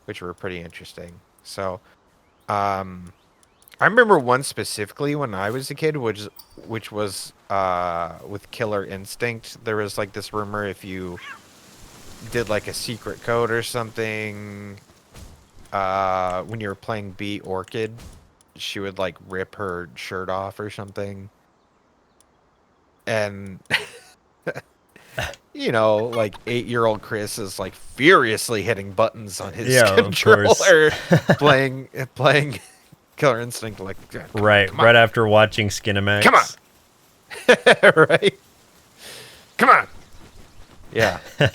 which were pretty interesting. So, um, I remember one specifically when I was a kid, which was with Killer Instinct. There was like this rumor if you did like a secret code or something, when you were playing Bee Orchid, she would like rip her shirt off or something. And like 8-year-old Chris is like furiously hitting buttons on his Yeah, of course. controller, playing Killer Instinct. Like, "Yeah, Right, come on, right after watching come on, Skinemax. right, come on." Yeah, it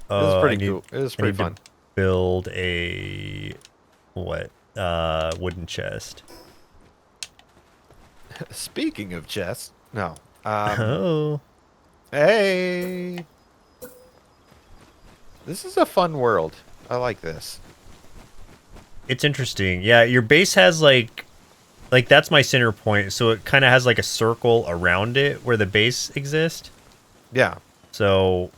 was I pretty need cool. It was I pretty need to fun. build a what? Wooden chest. Speaking of chess, no. Oh, Hey, this is a fun world. I like this. it's interesting. Yeah, your base has like that's my center point, so it kind of has like a circle around it where the base exists. Yeah, So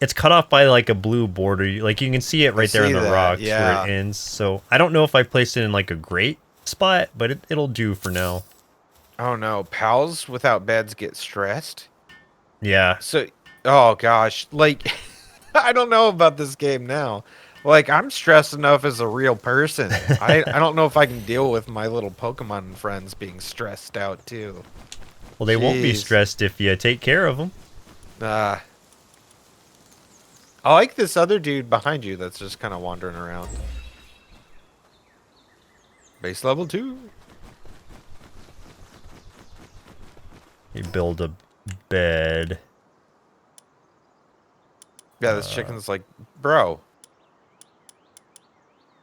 it's cut off by like a blue border. Like you can see it I right there in see the that. rocks where it Yeah. ends. So I don't know if I placed it in like a great spot, but it'll do for now. Oh no, pals without beds get stressed. Yeah. So, oh gosh, like I don't know about this game now. Like I'm stressed enough as a real person. I don't know if I can deal with my little Pokemon friends being stressed out too. Well, they won't be Jeez. stressed if you take care of them. Uh, I like this other dude behind you that's just kind of wandering around. Base level 2. You build a bed. Yeah, this chicken's like, bro,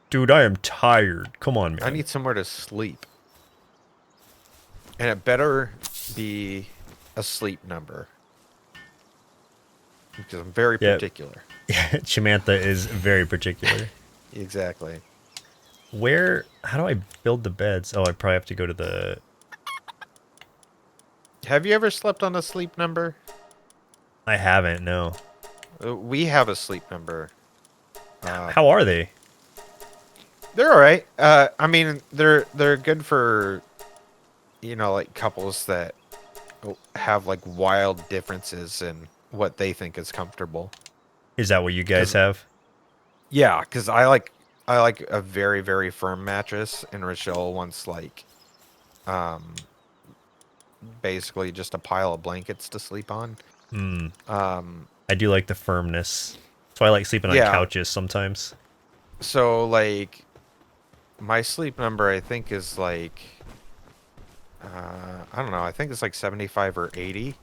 Dude, I am tired. Come on, I man. need somewhere to sleep. And it better be a sleep number. Because I'm very Yeah, particular. Chamantha is very particular. Exactly. How do I build the beds? Oh, I probably have to go to the... Have you ever slept on a sleep number? I haven't, no. We have a sleep number. How are they? They're all right. I mean, they're good for, like couples that have like wild differences in what they think is comfortable. Is that what you guys 'Cause- have? Yeah, because I like a very very firm mattress, and Rochelle wants like, um, basically just a pile of blankets to sleep on. Hmm. Um, I do like the firmness. So I like sleeping on yeah. couches sometimes. So like, my sleep number I think is like, I don't know. I think it's like 75 or 80,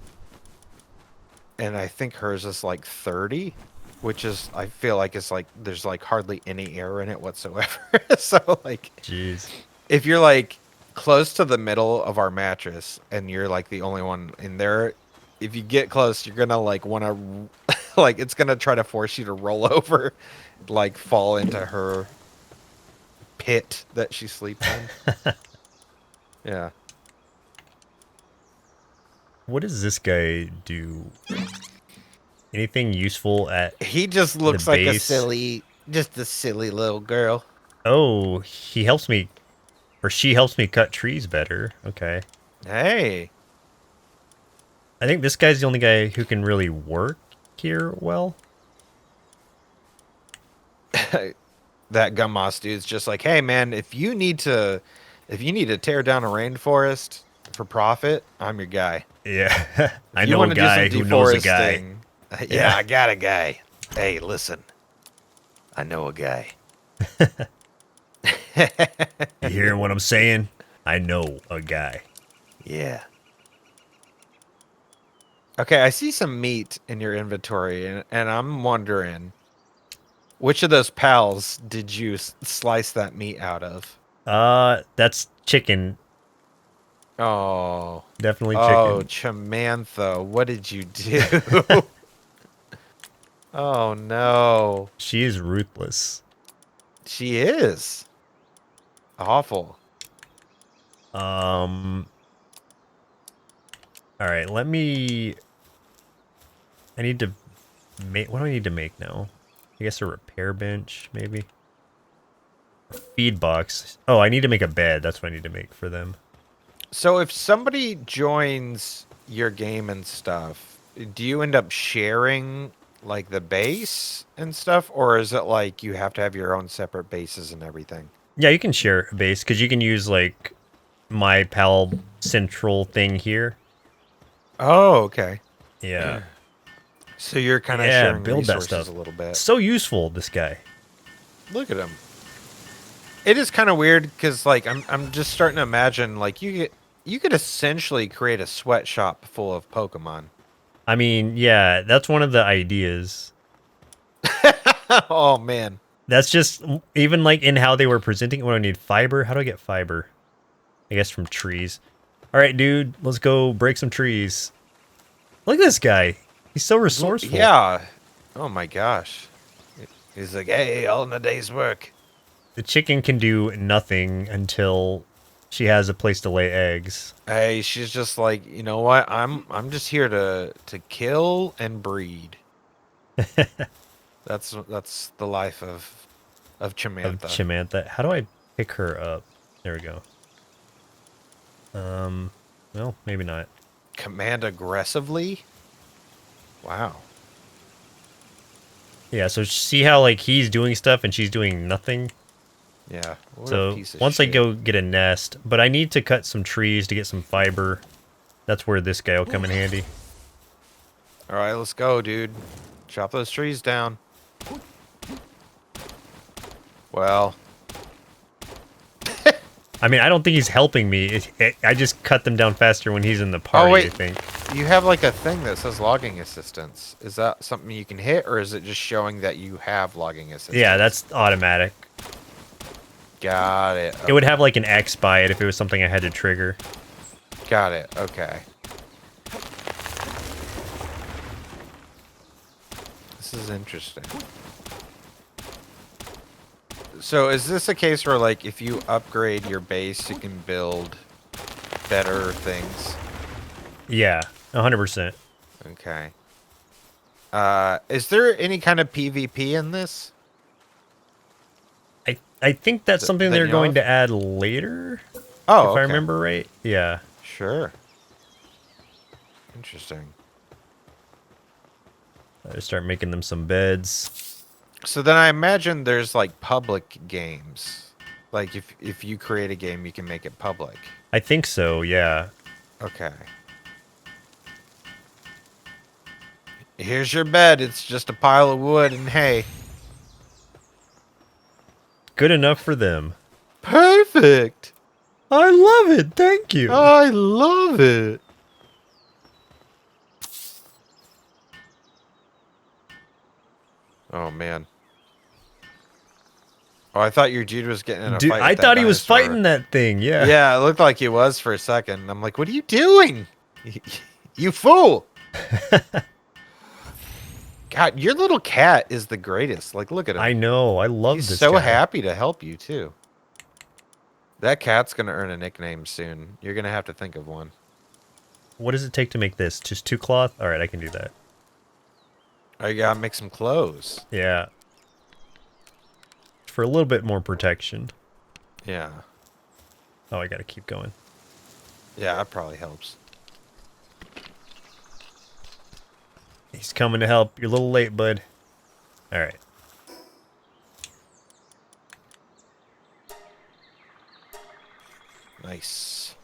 and I think hers is like 30, which is I feel like it's like there's like hardly any air in it whatsoever. So like, Jeez. if you're like close to the middle of our mattress and you're like the only one in there, if you get close, you're gonna like want to, like it's gonna try to force you to roll over, like fall into her pit that she sleeps in. Yeah. What does this guy do? Anything useful at He just the looks like base? just a silly little girl. Oh, he helps me, or she helps me cut trees better. Okay. Hey. I think this guy's the only guy who can really work here well. That Gummoss dude's just like, hey man, if you need to tear down a rainforest for profit, I'm your guy. Yeah. If I you know a want to do some guy who knows a guy. deforesting, yeah, Yeah. I got a guy. Hey, listen, I know a guy. You hearing what I'm saying? I know a guy. Yeah. Okay, I see some meat in your inventory, and I'm wondering, which of those pals did you slice that meat out of? That's chicken. Oh, Definitely oh, chicken. Chamantha, what did you do? Oh no, She is ruthless. she is awful. Um, all right, let me. I need to make. What do I need to make now? I guess a repair bench, maybe. A feed box. Oh, I need to make a bed. That's what I need to make for them. So if somebody joins your game and stuff, do you end up sharing like the base and stuff, or is it like you have to have your own separate bases and everything? Yeah, you can share a base because you can use like my pal central thing here. Oh, okay. Yeah. So you're kind of Yeah, sharing build that resources stuff. a little bit. So useful, this guy. Look at him. It is kind of weird because like I'm just starting to imagine like you could essentially create a sweatshop full of Pokemon. I mean, yeah, that's one of the ideas. Oh man. That's just even like in how they were presenting it. What do I need? Fiber? How do I get fiber? I guess from trees. All right, dude, let's go break some trees. Look at this guy. He's so resourceful. Yeah. Oh my gosh. He's like, hey, all in a day's work. The chicken can do nothing until she has a place to lay eggs. Hey, she's just like, you know what? I'm just here to kill and breed. That's the life of Of Chamantha. Chamantha. How do I pick her up? There we go. Well, maybe not. Command aggressively? Wow. Yeah, so see how like he's doing stuff and she's doing nothing? Yeah. What a So piece of once I shit. go get a nest, but I need to cut some trees to get some fiber. That's where this guy will come in handy. All right, let's go, dude. Chop those trees down. Well, I mean, I don't think he's helping me. I just cut them down faster when he's in the party, wait. I think. you have like a thing that says logging assistance. Is that something you can hit, or is it just showing that you have logging assistance? Yeah, that's automatic. Got it. It would have like an X by it if it was something I had to trigger. Got it. Okay. This is interesting. So is this a case where like if you upgrade your base, you can build better things? Yeah, 100%. Okay. Is there any kind of PvP in this? I think that's something that they're you know going of? to add later, Oh, if I okay. remember right. Yeah. Sure. Interesting. I start making them some beds. So then I imagine there's like public games. Like if you create a game, you can make it public. I think so, yeah. Okay. Here's your bed. It's just a pile of wood and hay. Good enough for them. Perfect. I love it. Thank you. I love it. Oh man. Oh, I thought your dude was getting in a Dude, fight. I With that thought he was dinosaur. fighting that thing. Yeah. Yeah, it looked like he was for a second. I'm like, what are you doing? You fool! God, your little cat is the greatest. Like, look at him. I know. I love He's this so guy. happy to help you, too. That cat's going to earn a nickname soon. You're going to have to think of one. What does it take to make this? Just 2 cloth? All right, I can do that. Oh, you got to make some clothes. Yeah. For a little bit more protection. Yeah. Oh, I got to keep going. Yeah, that probably helps. He's coming to help. You're a little late, bud. All right. Nice.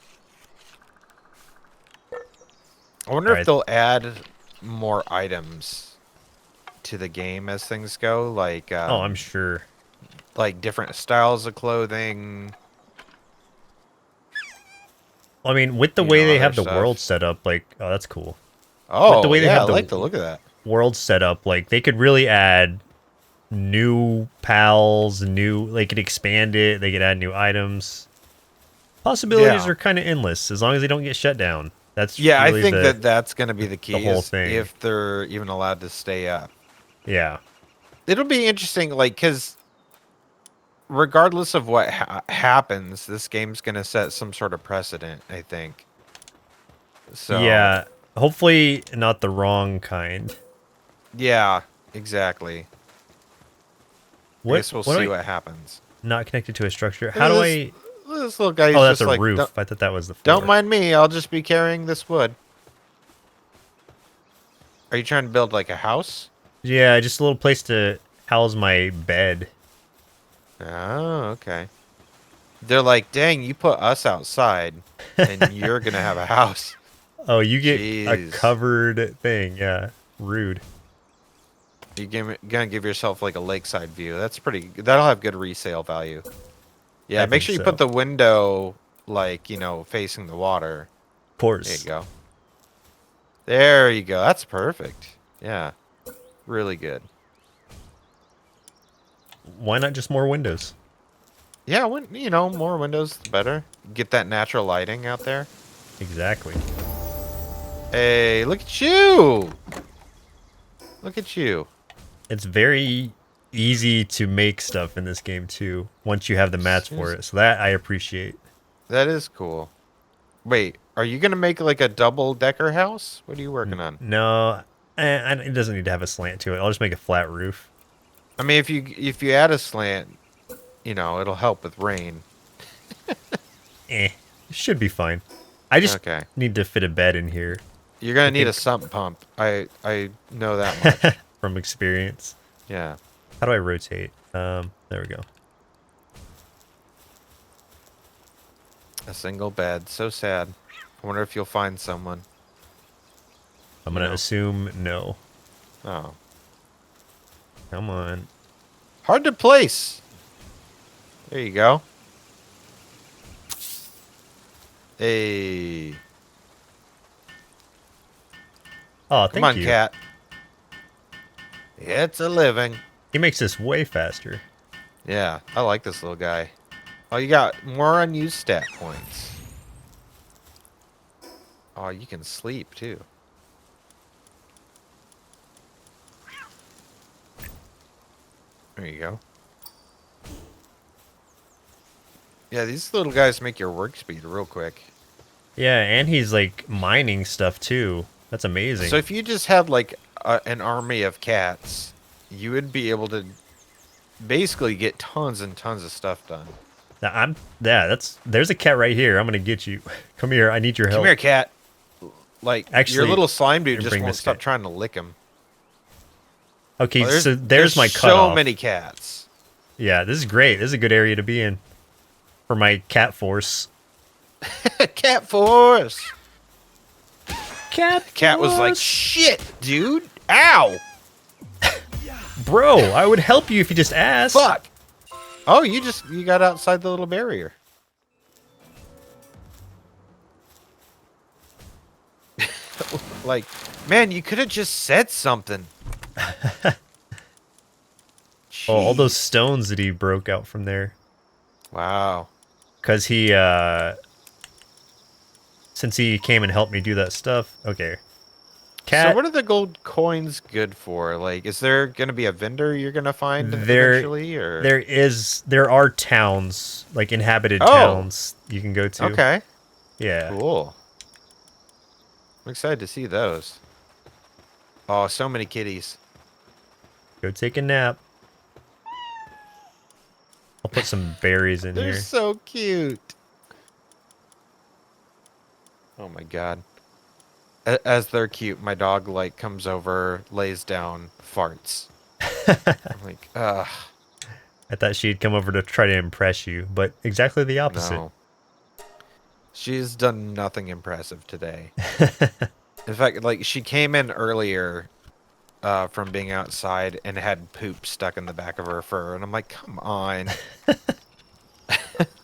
I wonder if Alright. they'll add more items to the game as things go, like Oh, I'm sure. like different styles of clothing. I mean, with the You way know, they other have the world stuff. set up, like, oh, that's cool. With the Oh, way they yeah, I have the like the look of that. world set up, like, they could really add new pals, they could expand it, they could add new items. Possibilities Yeah. are kind of endless, as long as they don't get shut down. That's Yeah, I really think that that's going to be the key whole is thing. if they're even allowed to stay up. Yeah. It'll be interesting, like, because regardless of what happens, this game's going to set some sort of precedent, I think. So, Yeah. Hopefully not the wrong kind. yeah, exactly. I guess we'll What do see I... what happens. Not connected to a structure. Look How at do this, I... this little guy, Oh, he's that's just a like, roof. I thought that was the don't floor. mind me, I'll just be carrying this wood. Are you trying to build like a house? Yeah, just a little place to house my bed. Oh, okay. They're like, dang, you put us outside, and you're gonna have a house. Oh, you get a Jeez. covered thing. Yeah, rude. Gonna give yourself like a lakeside view. That's pretty. That'll have good resale value. Yeah, I make think sure you so. put the window like facing the water. Of There you course. go. There you go. That's perfect. Yeah, really good. Why not just more windows? Yeah, more windows, the better. Get that natural lighting out there. Exactly. Hey, look at you! Look at you. It's very easy to make stuff in this game too, once you have the mats for Jeez. it. So that I appreciate. That is cool. Wait, are you gonna make like a double-decker house? What are you working on? No, it doesn't need to have a slant to it. I'll just make a flat roof. I mean, if you add a slant, it'll help with rain. It should be fine. I just Okay. need to fit a bed in here. You're gonna I need a think- sump pump. I know that much. From experience. Yeah. How do I rotate? There we go. A single bed. So sad. I wonder if you'll find someone. I'm gonna assume no. Oh. Come on. Hard to place. There you go. Hey. Oh, Come on, thank you. cat. It's a living. He makes this way faster. Yeah, I like this little guy. Oh, you got more unused stat points. Oh, you can sleep, too. There you go. Yeah, these little guys make your work speed real quick. Yeah, and he's like mining stuff too. That's amazing. So if you just had like an army of cats, you would be able to basically get tons and tons of stuff done. There's a cat right here. I'm gonna get you. Come here. I need your help. Come here, cat. Like, Actually, your little slime dude here, just bring won't this stop guy. trying to lick him. Okay, Oh, so there's my so cutoff. many cats. Yeah, this is great. This is a good area to be in for my cat force. Cat force. Cat Cat was like, shit, dude. Ow. bro, I would help you if you just asked. Fuck. Oh, you got outside the little barrier. Like, man, you could have just said something. Oh, all those Jeez. stones that he broke out from there. Wow. Because since he came and helped me do that stuff. Okay. cat. So what are the gold coins good for? Like, is there gonna be a vendor you're gonna find There, eventually, or? there are towns, like inhabited Oh, towns you can go to. okay, Yeah. cool. I'm excited to see those. Oh, so many kitties. Go take a nap. I'll put some berries in They're here. so cute. Oh my god. As they're cute, my dog like comes over, lays down, farts. I'm like, ugh, I thought she'd come over to try to impress you, but exactly the opposite. no. She's done nothing impressive today. In fact, like she came in earlier from being outside and had poop stuck in the back of her fur, and I'm like, come on,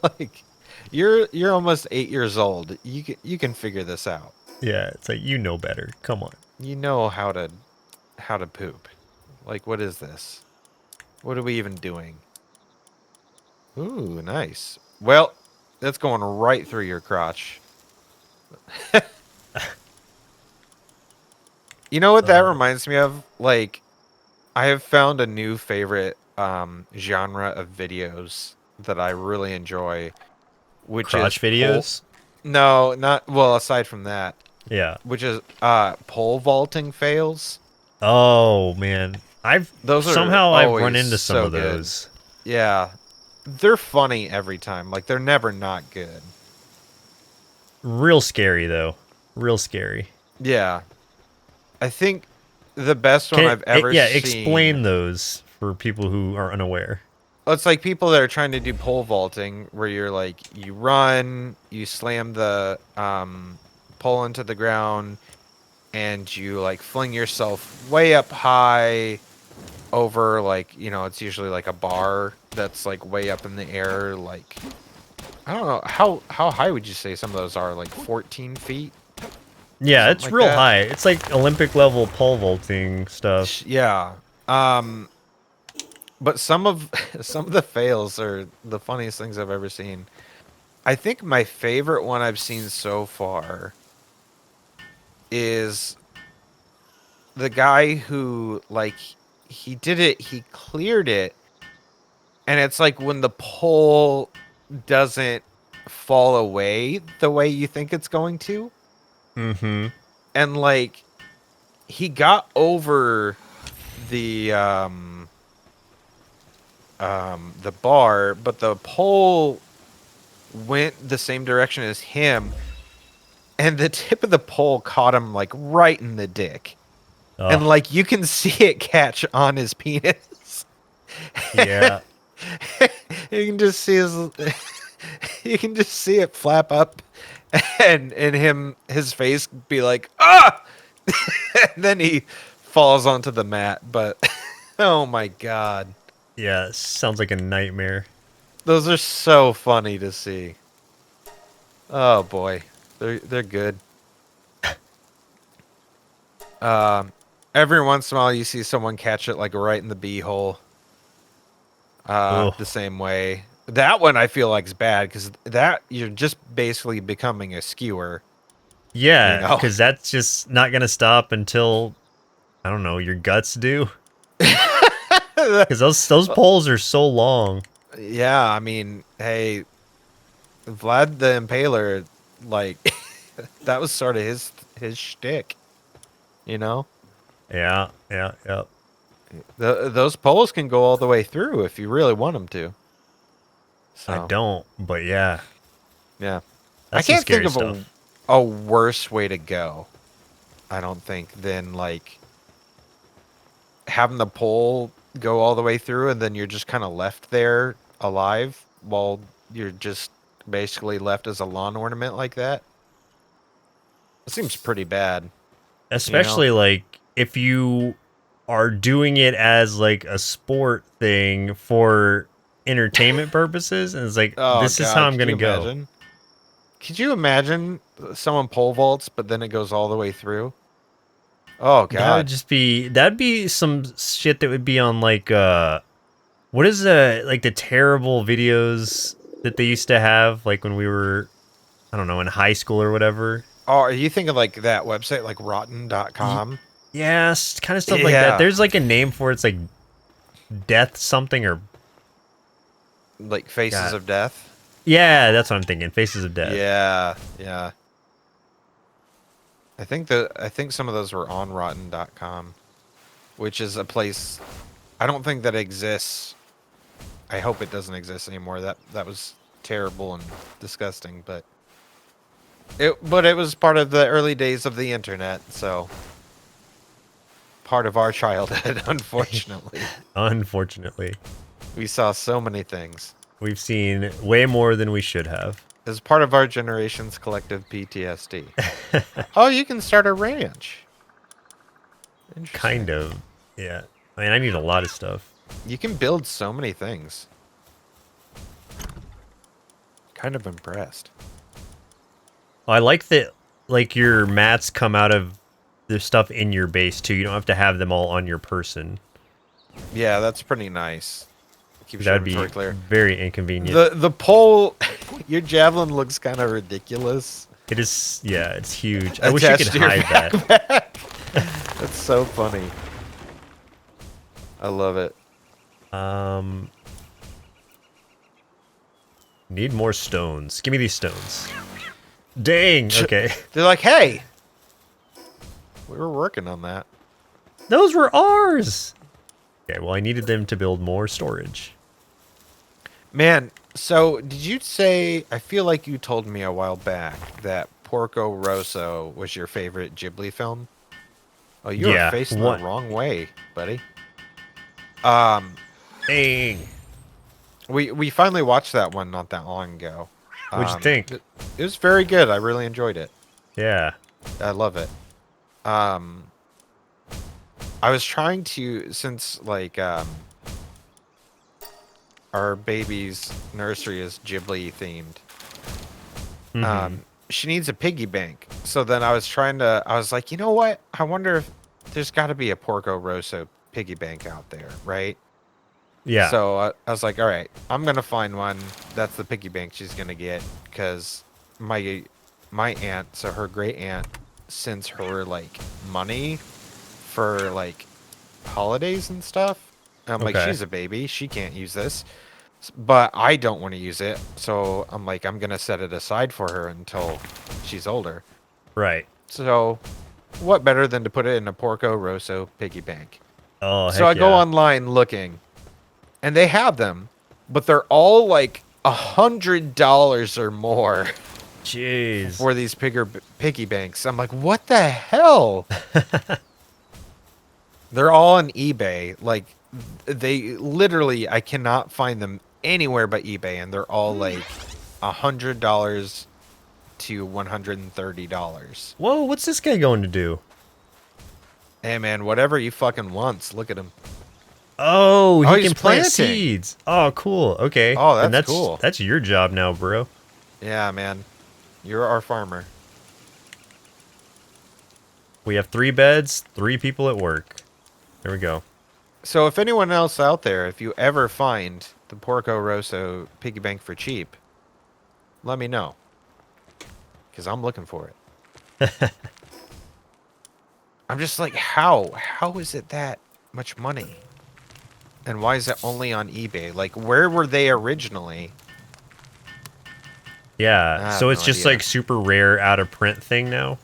like you're almost 8 years old. You can figure this out. Yeah, it's like you know better. Come on. You know how to poop. Like, what is this? What are we even doing? Ooh, nice. Well, that's going right through your crotch. You know what that Uh, reminds me of? Like, I have found a new favorite genre of videos that I really enjoy, which is crotch videos? no, not well, aside from that, Yeah. which is pole vaulting fails. Oh man, Those are I've run always into some so of good. those. Yeah. They're funny every time. Like they're never not good. Real scary though. Real scary. Yeah. I think the best one I've ever Yeah, seen. explain those for people who are unaware. It's like people that are trying to do pole vaulting where you're like you run, you slam the pole into the ground and you like fling yourself way up high over like, it's usually like a bar that's like way up in the air like I don't know how high would you say some of those are like 14 feet, Yeah, something it's like real that. high. It's like Olympic level pole vaulting stuff. Yeah. Um but some of some of the fails are the funniest things I've ever seen. I think my favorite one I've seen so far is the guy who like he did it, he cleared it, and it's like when the pole doesn't fall away the way you think it's going to. Mm-hmm. And like he got over the the bar, but the pole went the same direction as him, and the tip of the pole caught him like right in the dick. And Oh, like you can see it catch on his penis. yeah. You can just see his you can just see it flap up and his face be like, ah, and then he falls onto the mat. But oh my god. Yeah, sounds like a nightmare. Those are so funny to see. Oh boy. They're good. Um every once in a while you see someone catch it like right in the beehole. Oh, The same way. That one I feel like is bad because that you're just basically becoming a skewer, you yeah, know? because that's just not gonna stop until I don't know your guts do. Because those poles are so long. Yeah, I mean, hey, Vlad the Impaler, like that was sort of his shtick, you know? Yeah, yeah, yeah. Those poles can go all the way through if you really want them to. I So, don't, but yeah, yeah. I that's some can't think scary of a stuff. a worse way to go, I don't think, than like having the pole go all the way through and then you're just kind of left there alive while you're just basically left as a lawn ornament like that. It seems pretty bad, you know? Especially like if you are doing it as like a sport thing for entertainment purposes, and it's like Oh this is how God, I'm could you gonna go. imagine? Could you imagine someone pole vaults, but then it goes all the way through? Oh God. That'd be some shit that would be on like what is the like the terrible videos that they used to have like when we were I don't know in high school or whatever. Oh, are you thinking like that website, like rotten.com? Yes, kind of stuff like that. Yeah. There's like a name for it. It's like death something or Like Faces God. of Death? Yeah, that's what I'm thinking. Faces of Death. Yeah, yeah. I think some of those were on rotten.com, which is a place I don't think that exists. I hope it doesn't exist anymore. That was terrible and disgusting, but it was part of the early days of the internet, so part of our childhood, unfortunately. Unfortunately, We saw so many things. we've seen way more than we should have. As part of our generation's collective PTSD. Oh, you can start a ranch. Interesting. Kind of. Yeah. I mean, I need a lot of stuff. You can build so many things. Kind of impressed. I like that, like, your mats come out of the stuff in your base, too. You don't have to have them all on your person. Yeah, that's pretty nice. Keeps That your would be inventory clear. very inconvenient. The pole, your javelin looks kind of ridiculous. It is, yeah, it's huge. I wish you Attached could to your hide that. backpack. That's so funny. I love it. Need more stones. Give me these stones. Dang, okay. They're like, hey, we were working on that. Those were ours! Okay, well, I needed them to build more storage. Man, so did you say, I feel like you told me a while back that Porco Rosso was your favorite Ghibli film? Oh, you Yeah, were facing what? the wrong way, buddy. Dang. We finally watched that one not that long ago. What'd you think? It was very good. I really enjoyed it. Yeah. I love it. I was trying to, since like our baby's nursery is Ghibli themed. She needs a piggy bank. So then I was like, you know what? I wonder if there's got to be a Porco Rosso piggy bank out there, right? Yeah. So I was like, all right, I'm gonna find one. That's the piggy bank she's gonna get, because my aunt, so her great aunt, sends her like money for like holidays and stuff. And I'm like, Okay. she's a baby, she can't use this, but I don't want to use it. So I'm like, I'm gonna set it aside for her until she's older. Right. So what better than to put it in a Porco Rosso piggy bank? Oh, So I heck go yeah. online looking, and they have them, but they're all like $100 or more Jeez. for these piggy banks. I'm like, what the hell? They're all on eBay. Like, they literally, I cannot find them anywhere but eBay, and they're all like $100 to $130. Whoa, what's this guy going to do? Hey man, whatever you fucking wants. Look at him. Oh, he he's can plant planting. seeds. Oh, cool. Okay. Oh, Then that's cool. That's your job now, bro. Yeah, man. You're our farmer. We have 3 beds, 3 people at work. There we go. So if anyone else out there, if you ever find the Porco Rosso piggy bank for cheap, let me know. Because I'm looking for it. I'm just like, how? How is it that much money? And why is it only on eBay? Like, where were they originally? Yeah, I so have it's no just idea. like super rare out of print thing now?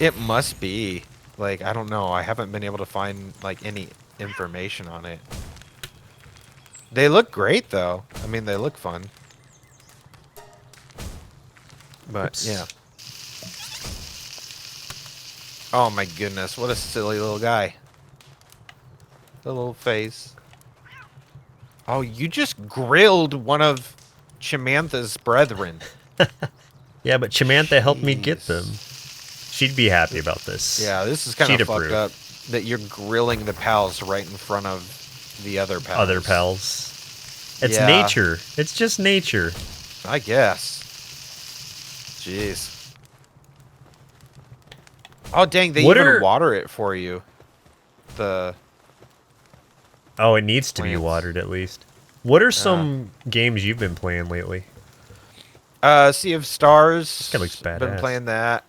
It must be. Like, I don't know. I haven't been able to find, like, any information on it. They look great, though. I mean, they look fun. But, Oops. yeah. Oh, my goodness. What a silly little guy. The little face. Oh, you just grilled one of Chamantha's brethren. Yeah, but Chamantha helped me get them. Jeez. She'd be happy about this. Yeah, this is kind She'd of fucked approve. up that you're grilling the pals right in front of the other pals. Other pals. It's Yeah. nature. It's just nature. I guess. Jeez. Oh, dang, they What even are- water it for you. The... Oh, it needs to be Plants. watered at least. What are some games you've been playing lately? Sea of Stars. guy looks Been badass. playing that.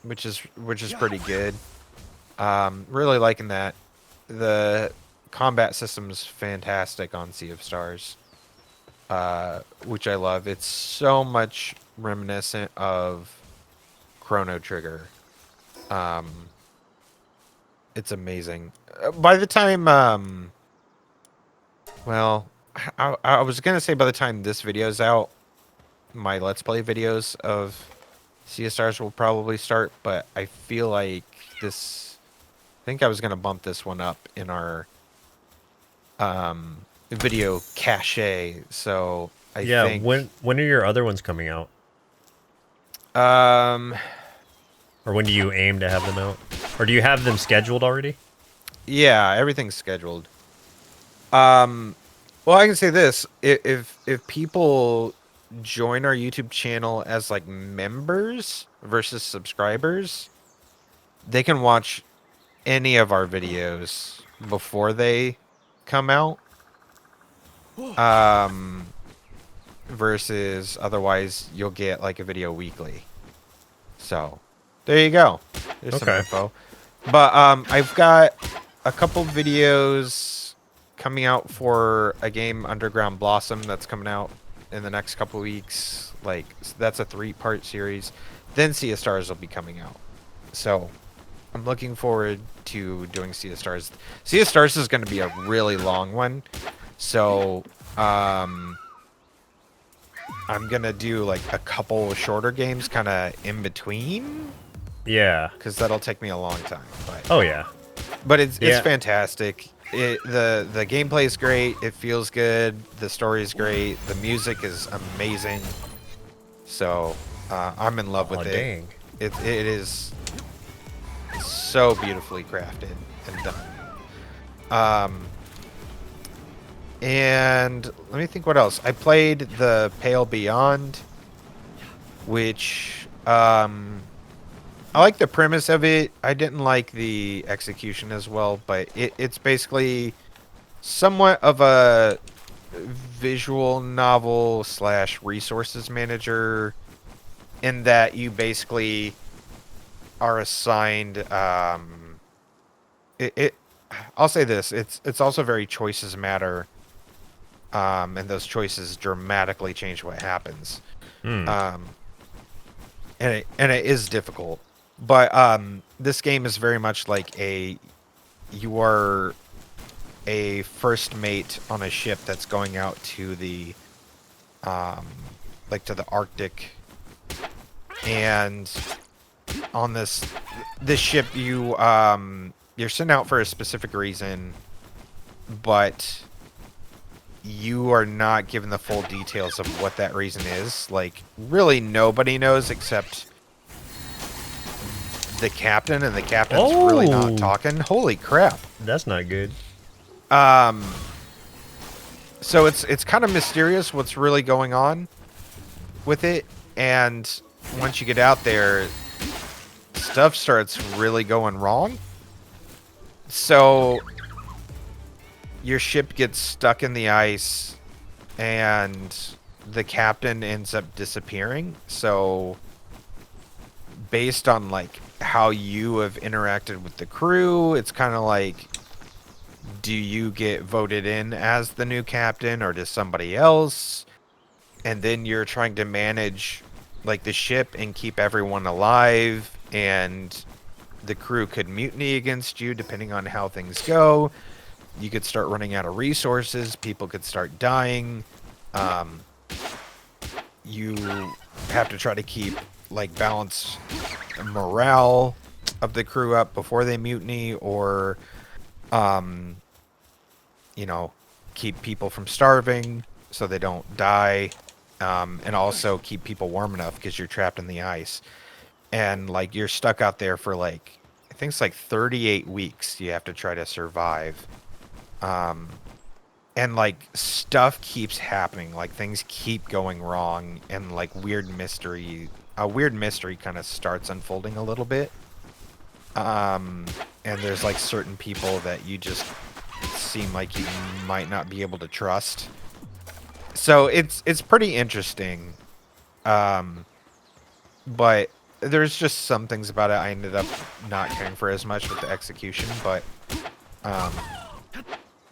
which is pretty good. Really liking that. The combat system's fantastic on Sea of Stars, which I love. It's so much reminiscent of Chrono Trigger. Um, it's amazing. By the time, well, I was gonna say by the time this video's out, my Let's Play videos of Sea of Stars will probably start, but I feel like this. I think I was gonna bump this one up in our video cache. So I Yeah, think when are your other ones coming out? um Or when do you aim to have them out? Or do you have them scheduled already? yeah, everything's scheduled. Well, I can say this: if people join our YouTube channel as like members versus subscribers, they can watch any of our videos before they come out. Versus otherwise you'll get like a video weekly. So there you go. There's some Okay. info. But I've got a couple videos coming out for a game, Underground Blossom, that's coming out in the next couple weeks. Like that's a 3-part series. Then Sea of Stars will be coming out. So I'm looking forward to doing Sea of Stars. Sea of Stars is going to be a really long one. So I'm gonna do like a couple shorter games kind of in between, Yeah. because that'll take me a long time. Oh yeah. But it's Yeah. fantastic. The gameplay is great. It feels good. The story is great. The music is amazing. So I'm in love with it. Dang. It is so beautifully crafted and done. And let me think what else. I played the Pale Beyond, which I like the premise of it. I didn't like the execution as well, but it's basically somewhat of a visual novel slash resources manager, in that you basically are assigned I'll say this, it's also very choices matter. And those choices dramatically change what happens. And it is difficult. But this game is very much like you are a first mate on a ship that's going out to the to the Arctic. And on this ship you're sent out for a specific reason, but you are not given the full details of what that reason is. Like, really nobody knows except the captain, and the captain's really not talking. Holy crap. That's not good. So it's kind of mysterious what's really going on with it, and once you get out there, stuff starts really going wrong. So your ship gets stuck in the ice, and the captain ends up disappearing. So based on like how you have interacted with the crew, it's kind of like, do you get voted in as the new captain, or does somebody else? And then you're trying to manage like the ship and keep everyone alive, and the crew could mutiny against you depending on how things go. You could start running out of resources. People could start dying. You have to try to keep like balance morale of the crew up before they mutiny, or keep people from starving so they don't die, and also keep people warm enough because you're trapped in the ice. And like you're stuck out there for like, I think it's like 38 weeks you have to try to survive. And like stuff keeps happening, like things keep going wrong, and like a weird mystery kind of starts unfolding a little bit. And there's like certain people that you just seem like you might not be able to trust. So it's pretty interesting. But there's just some things about it I ended up not caring for as much with the execution, but I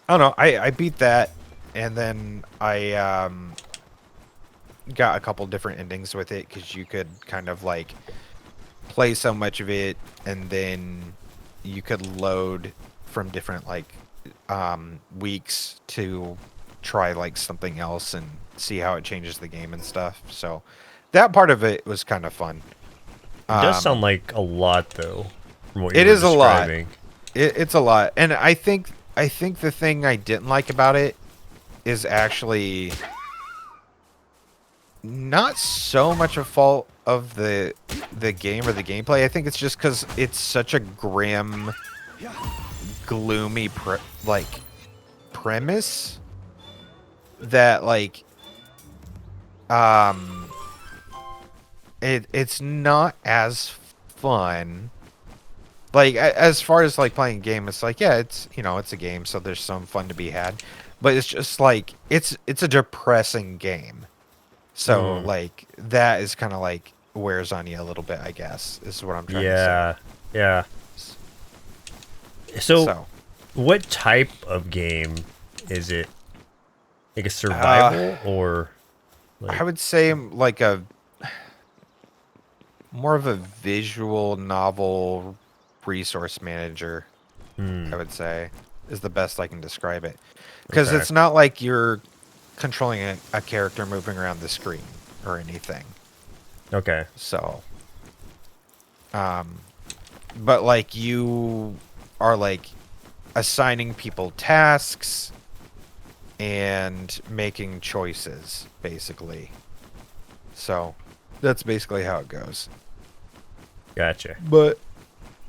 don't know. I beat that, and then I got a couple different endings with it because you could kind of like play so much of it, and then you could load from different like weeks to try like something else and see how it changes the game and stuff. So that part of it was kind of fun. It does sound like a lot, though, from what you It were is a lot. describing. It's a lot, and I think the thing I didn't like about it is actually not so much a fault of the game or the gameplay. I think it's just because it's such a grim, gloomy premise that like it's not as fun. Like as far as like playing a game, it's like, yeah, it's it's a game, so there's some fun to be had, but it's just like it's a depressing game. So like that is kind of like wears on you a little bit, I guess, is what I'm trying to say. Yeah. So, what type of game is it? Like a survival or? Like... I would say like a more of a visual novel resource manager. I would say is the best I can describe it, because it's not like you're controlling a character moving around the screen or anything. Okay. So, but like you are like assigning people tasks and making choices, basically. So that's basically how it goes. Gotcha. But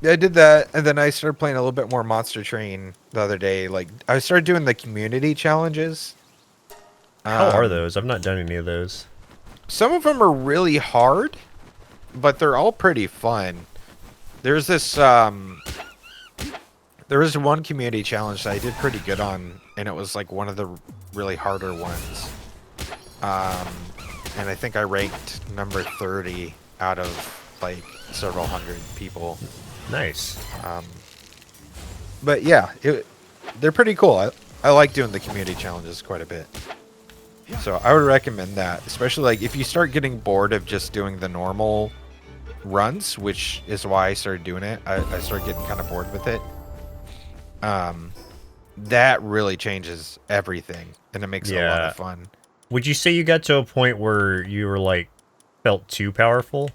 I did that, and then I started playing a little bit more Monster Train the other day. Like I started doing the community challenges. How are those? I've not done any of those. Some of them are really hard, but they're all pretty fun. There's this there was one community challenge that I did pretty good on, and it was like one of the really harder ones. And I think I ranked number 30 out of like several hundred people. Nice. But yeah, they're pretty cool. I like doing the community challenges quite a bit. So I would recommend that, especially like if you start getting bored of just doing the normal runs, which is why I started doing it. I started getting kind of bored with it. That really changes everything, and it makes it a lot of fun. Would you say you got to a point where you were like felt too powerful,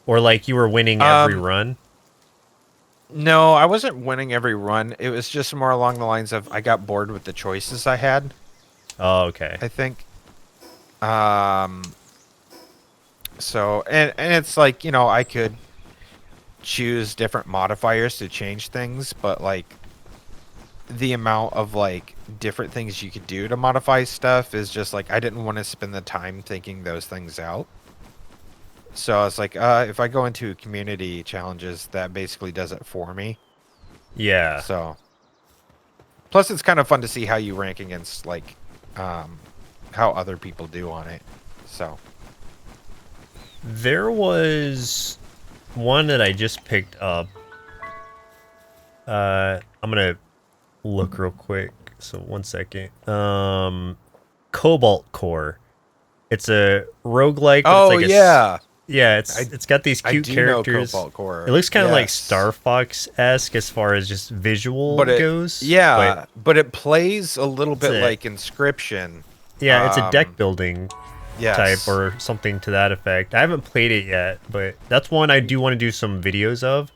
or like you were winning every run? No, I wasn't winning every run. It was just more along the lines of I got bored with the choices I had. Oh, okay. I think. So, and it's like, I could choose different modifiers to change things, but like the amount of like different things you could do to modify stuff is just like I didn't want to spend the time thinking those things out. So I was like, if I go into community challenges, that basically does it for me. Yeah. So, plus it's kind of fun to see how you rank against like how other people do on it. So there was one that I just picked up. I'm gonna look real quick. So 1 second. Cobalt Core. It's a roguelike. Oh, it's like yeah. Yeah, it's got these cute characters. Know Cobalt Core. It looks kind of like Star Fox-esque as far as just visual goes. Yeah, but it plays a little bit like Inscription. Yeah, it's a deck building type or something to that effect. I haven't played it yet, but that's one I do want to do some videos of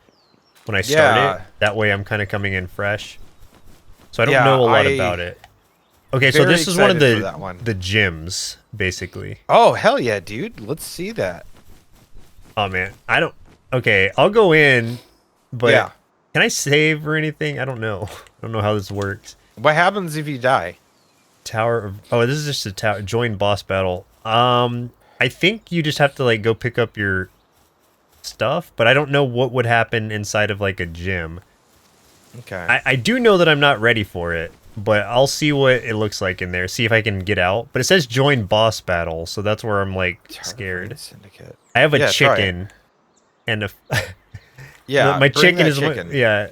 when I start it. That way I'm kind of coming in fresh. So I don't know a lot about it. Okay, so this is one of the gyms, basically. Oh, hell yeah, dude. Let's see that. Oh, man. Okay, I'll go in, but can I save or anything? I don't know. I don't know how this works. What happens if you die? Tower of... Oh, this is just a tower. Join boss battle. I think you just have to, like, go pick up your stuff, but I don't know what would happen inside of, like, a gym. Okay. I do know that I'm not ready for it, but I'll see what it looks like in there, see if I can get out. But it says join boss battle, so that's where I'm, like, scared. Syndicate. I have a chicken. And Yeah, my bring chicken that is chicken. yeah.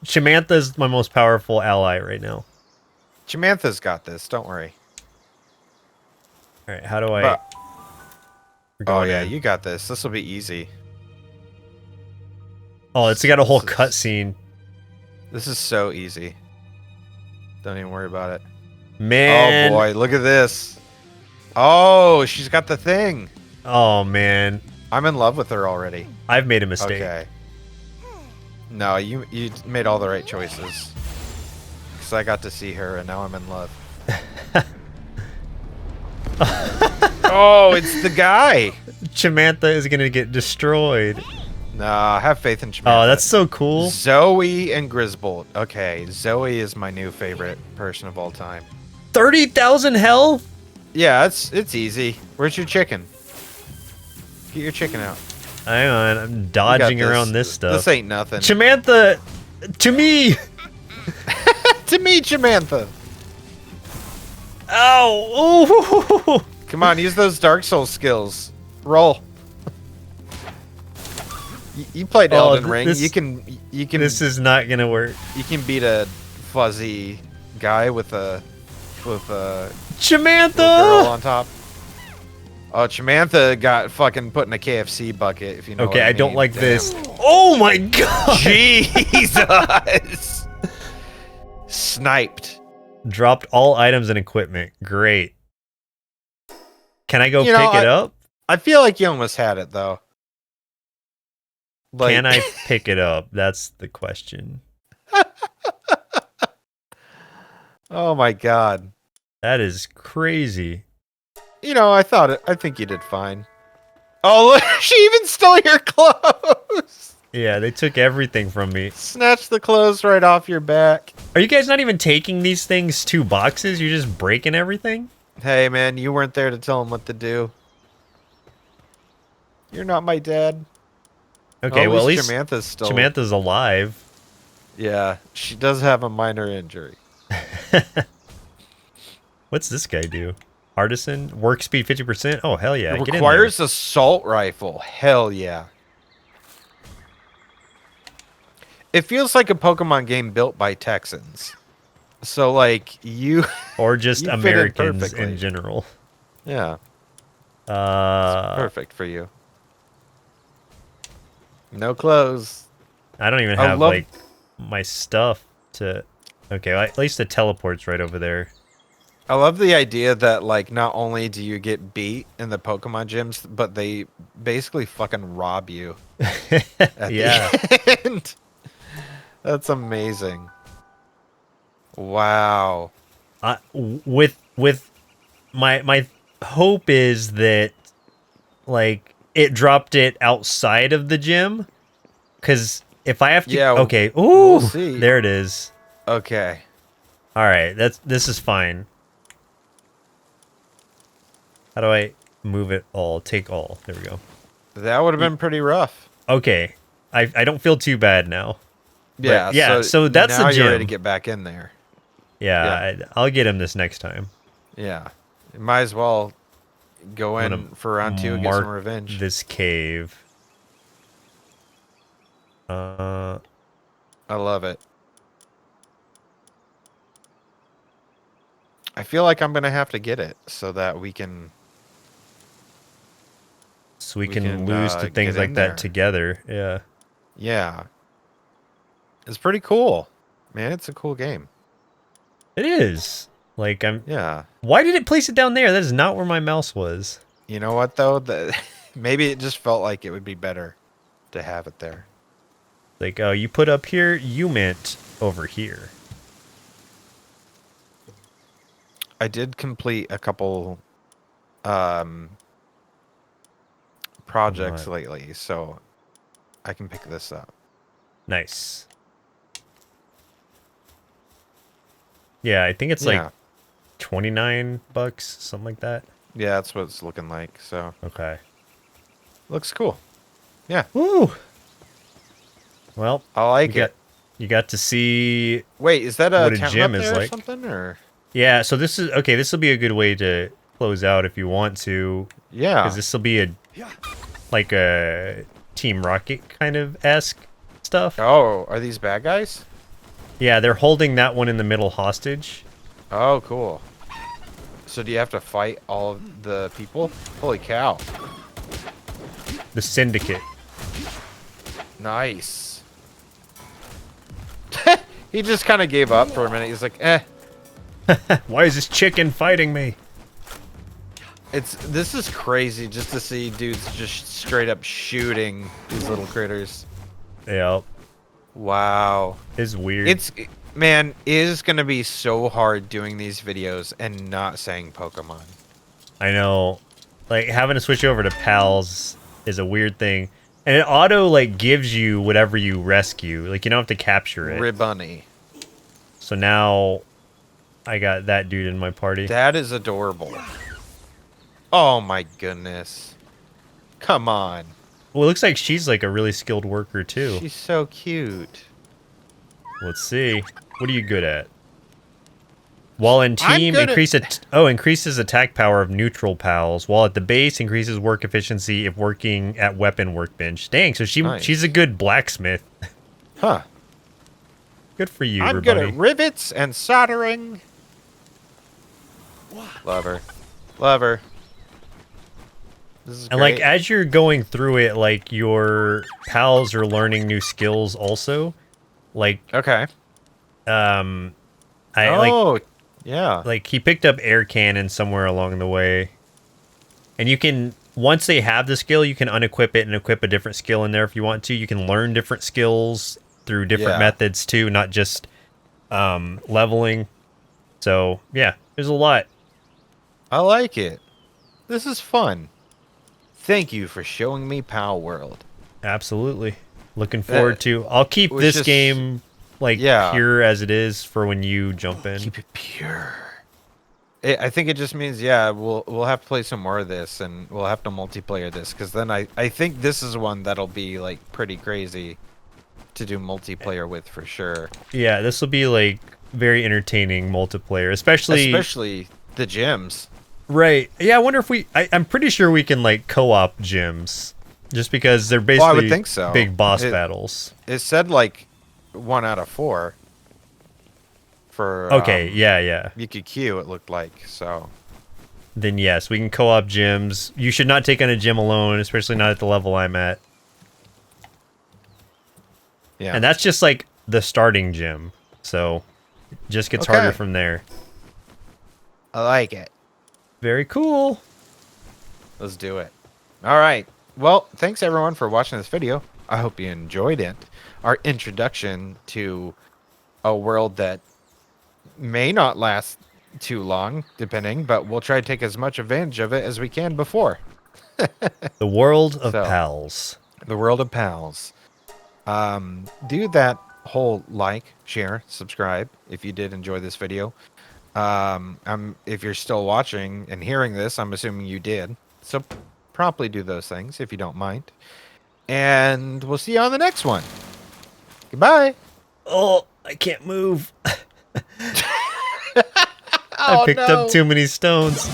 Chamantha is my most powerful ally right now. Chamantha's got this. Don't worry. All right, how do I? But We're oh going yeah, in. you got this. This will be easy. Oh, it's got a whole cutscene. This is so easy. Don't even worry about it. Oh Man. boy, look at this. Oh, she's got the thing. Oh man. I'm in love with her already. I've made a mistake. Okay. No, you made all the right choices. Because I got to see her and now I'm in love. Oh, it's the guy. Chamantha is gonna get destroyed. Nah, have faith in Chamantha. Oh, that's so cool. Zoe and Grisbold. Okay, Zoe is my new favorite person of all time. 30,000 health? Yeah, it's easy. Where's your chicken? Get your chicken out. Hang on, I'm dodging around this stuff. This ain't nothing. Chamantha, to me. To me, Chamantha. Ow! Ooh. Come on, use those Dark Souls skills. Roll. You played Elden Ring. You can. This is not gonna work. You can beat a fuzzy guy with a Chamantha girl on top. Oh, Chamantha got fucking put in a KFC bucket. If you know. Okay, what I don't mean. like Damn. this. Oh my god! Jesus! Sniped. Dropped all items and equipment. Great. Can I go You know, pick it up? I feel like you almost had it though. Like, Can I pick it up? That's the question. Oh my god. That is crazy. You know, I think you did fine. Oh, look, she even stole your clothes. Yeah, they took everything from me. Snatched the clothes right off your back. Are you guys not even taking these things to boxes? You're just breaking everything? Hey, man, you weren't there to tell him what to do. You're not my dad. Okay, well, at least Chamantha's still... Chamantha's alive. Yeah, she does have a minor injury. What's this guy do? Artisan? Work speed 50%? Oh, hell yeah. It Get in requires assault rifle. Hell yeah. It feels like a Pokemon game built by Texans. So, like, you... there. Or just you fit in Americans perfectly. in general. Yeah. It's perfect for you. No clothes. I don't even have, like, my stuff to... Okay, well, at least the teleport's right over there. I love the idea that, like, not only do you get beat in the Pokemon gyms, but they basically fucking rob you at Yeah. the end. That's amazing. Wow. With my hope is that, like, it dropped it outside of the gym, because if I have to... Yeah, okay. Ooh, we'll see. There it is. Okay. All right, this is fine. How do I move it all? Take all. There we go. That would have been pretty rough. Okay. I don't feel too bad now. Yeah, But, yeah, so that's now the gym. you're ready to get back in there. Yeah, I'll get him this next time. Yeah. You might as well go I'm in gonna for round 2 and get some revenge. This cave. I love it. I feel like I'm going to have to get it so that we can... So we can lose to things get like in that there. together. Yeah. Yeah. It's pretty cool. Man, it's a cool game. It is. Like, Yeah. Why did it place it down there? That is not where my mouse was. You know what, though? Maybe it just felt like it would be better to have it there. Like, oh, you put up here, you meant over here. I did complete a couple projects lately, so I can pick this up. Nice. Yeah, I think it's like 29 bucks, something like that. Yeah, that's what it's looking like, so. Okay. Looks cool. Yeah. Woo! Well, I like it. You got to see... Wait, is that what a a town gym up is there like. or something, or? Yeah, so this is... Okay, this will be a good way to close out if you want to. Yeah. Because this will be like a Team Rocket kind of esque stuff. Oh, are these bad guys? Yeah, they're holding that one in the middle hostage. Oh, cool. So do you have to fight all of the people? Holy cow. The Syndicate. Nice. He just kind of gave up for a minute. He's like, eh. Why is this chicken fighting me? This is crazy just to see dudes just straight up shooting these little critters. Yeah. Wow. It's weird. Man, it is going to be so hard doing these videos and not saying Pokemon. I know. Like, having to switch over to pals is a weird thing. And it auto, like, gives you whatever you rescue. Like, you don't have to capture it. Ribbunny. So now, I got that dude in my party. That is adorable. Oh my goodness. Come on. Well, it looks like she's, like, a really skilled worker, too. She's so cute. Let's see. What are you good at? While in team, increases attack power of neutral pals. While at the base, increases work efficiency if working at weapon workbench. Dang, so she's a good blacksmith. Huh. Good for you, I'm good at rivets and soldering. Love her. Love her. This is and great. like as you're going through it, like your pals are learning new skills also. Like okay. Like he picked up air cannon somewhere along the way. And you can once they have the skill, you can unequip it and equip a different skill in there if you want to. You can learn different skills through different methods too, not just leveling. So, yeah, there's a lot. I like it. This is fun. Thank you for showing me Palworld. Absolutely. Looking forward to. I'll keep this game pure as it is for when you jump in. Keep it pure. I think it just means we'll have to play some more of this and we'll have to multiplayer this because then I think this is one that'll be like pretty crazy to do multiplayer with for sure. Yeah, this will be like very entertaining multiplayer, especially the gyms. Right. Yeah, I wonder if I'm pretty sure we can like co-op gyms just because they're basically I would think so. Big boss battles. It said like 1 out of 4 for yeah. Mickey Q it looked like, so then yes, we can co-op gyms. You should not take on a gym alone, especially not at the level I'm at. Yeah. And that's just like the starting gym. So it just gets harder from there. I like it. Very cool. Let's do it. All right. Well, thanks everyone for watching this video. I hope you enjoyed it. Our introduction to a world that may not last too long, depending, but we'll try to take as much advantage of it as we can before. The world of pals. The world of pals. Do that whole like, share, subscribe if you did enjoy this video. If you're still watching and hearing this, I'm assuming you did. So promptly do those things if you don't mind. And we'll see you on the next one. Goodbye. Oh, I can't move. I picked up too many stones.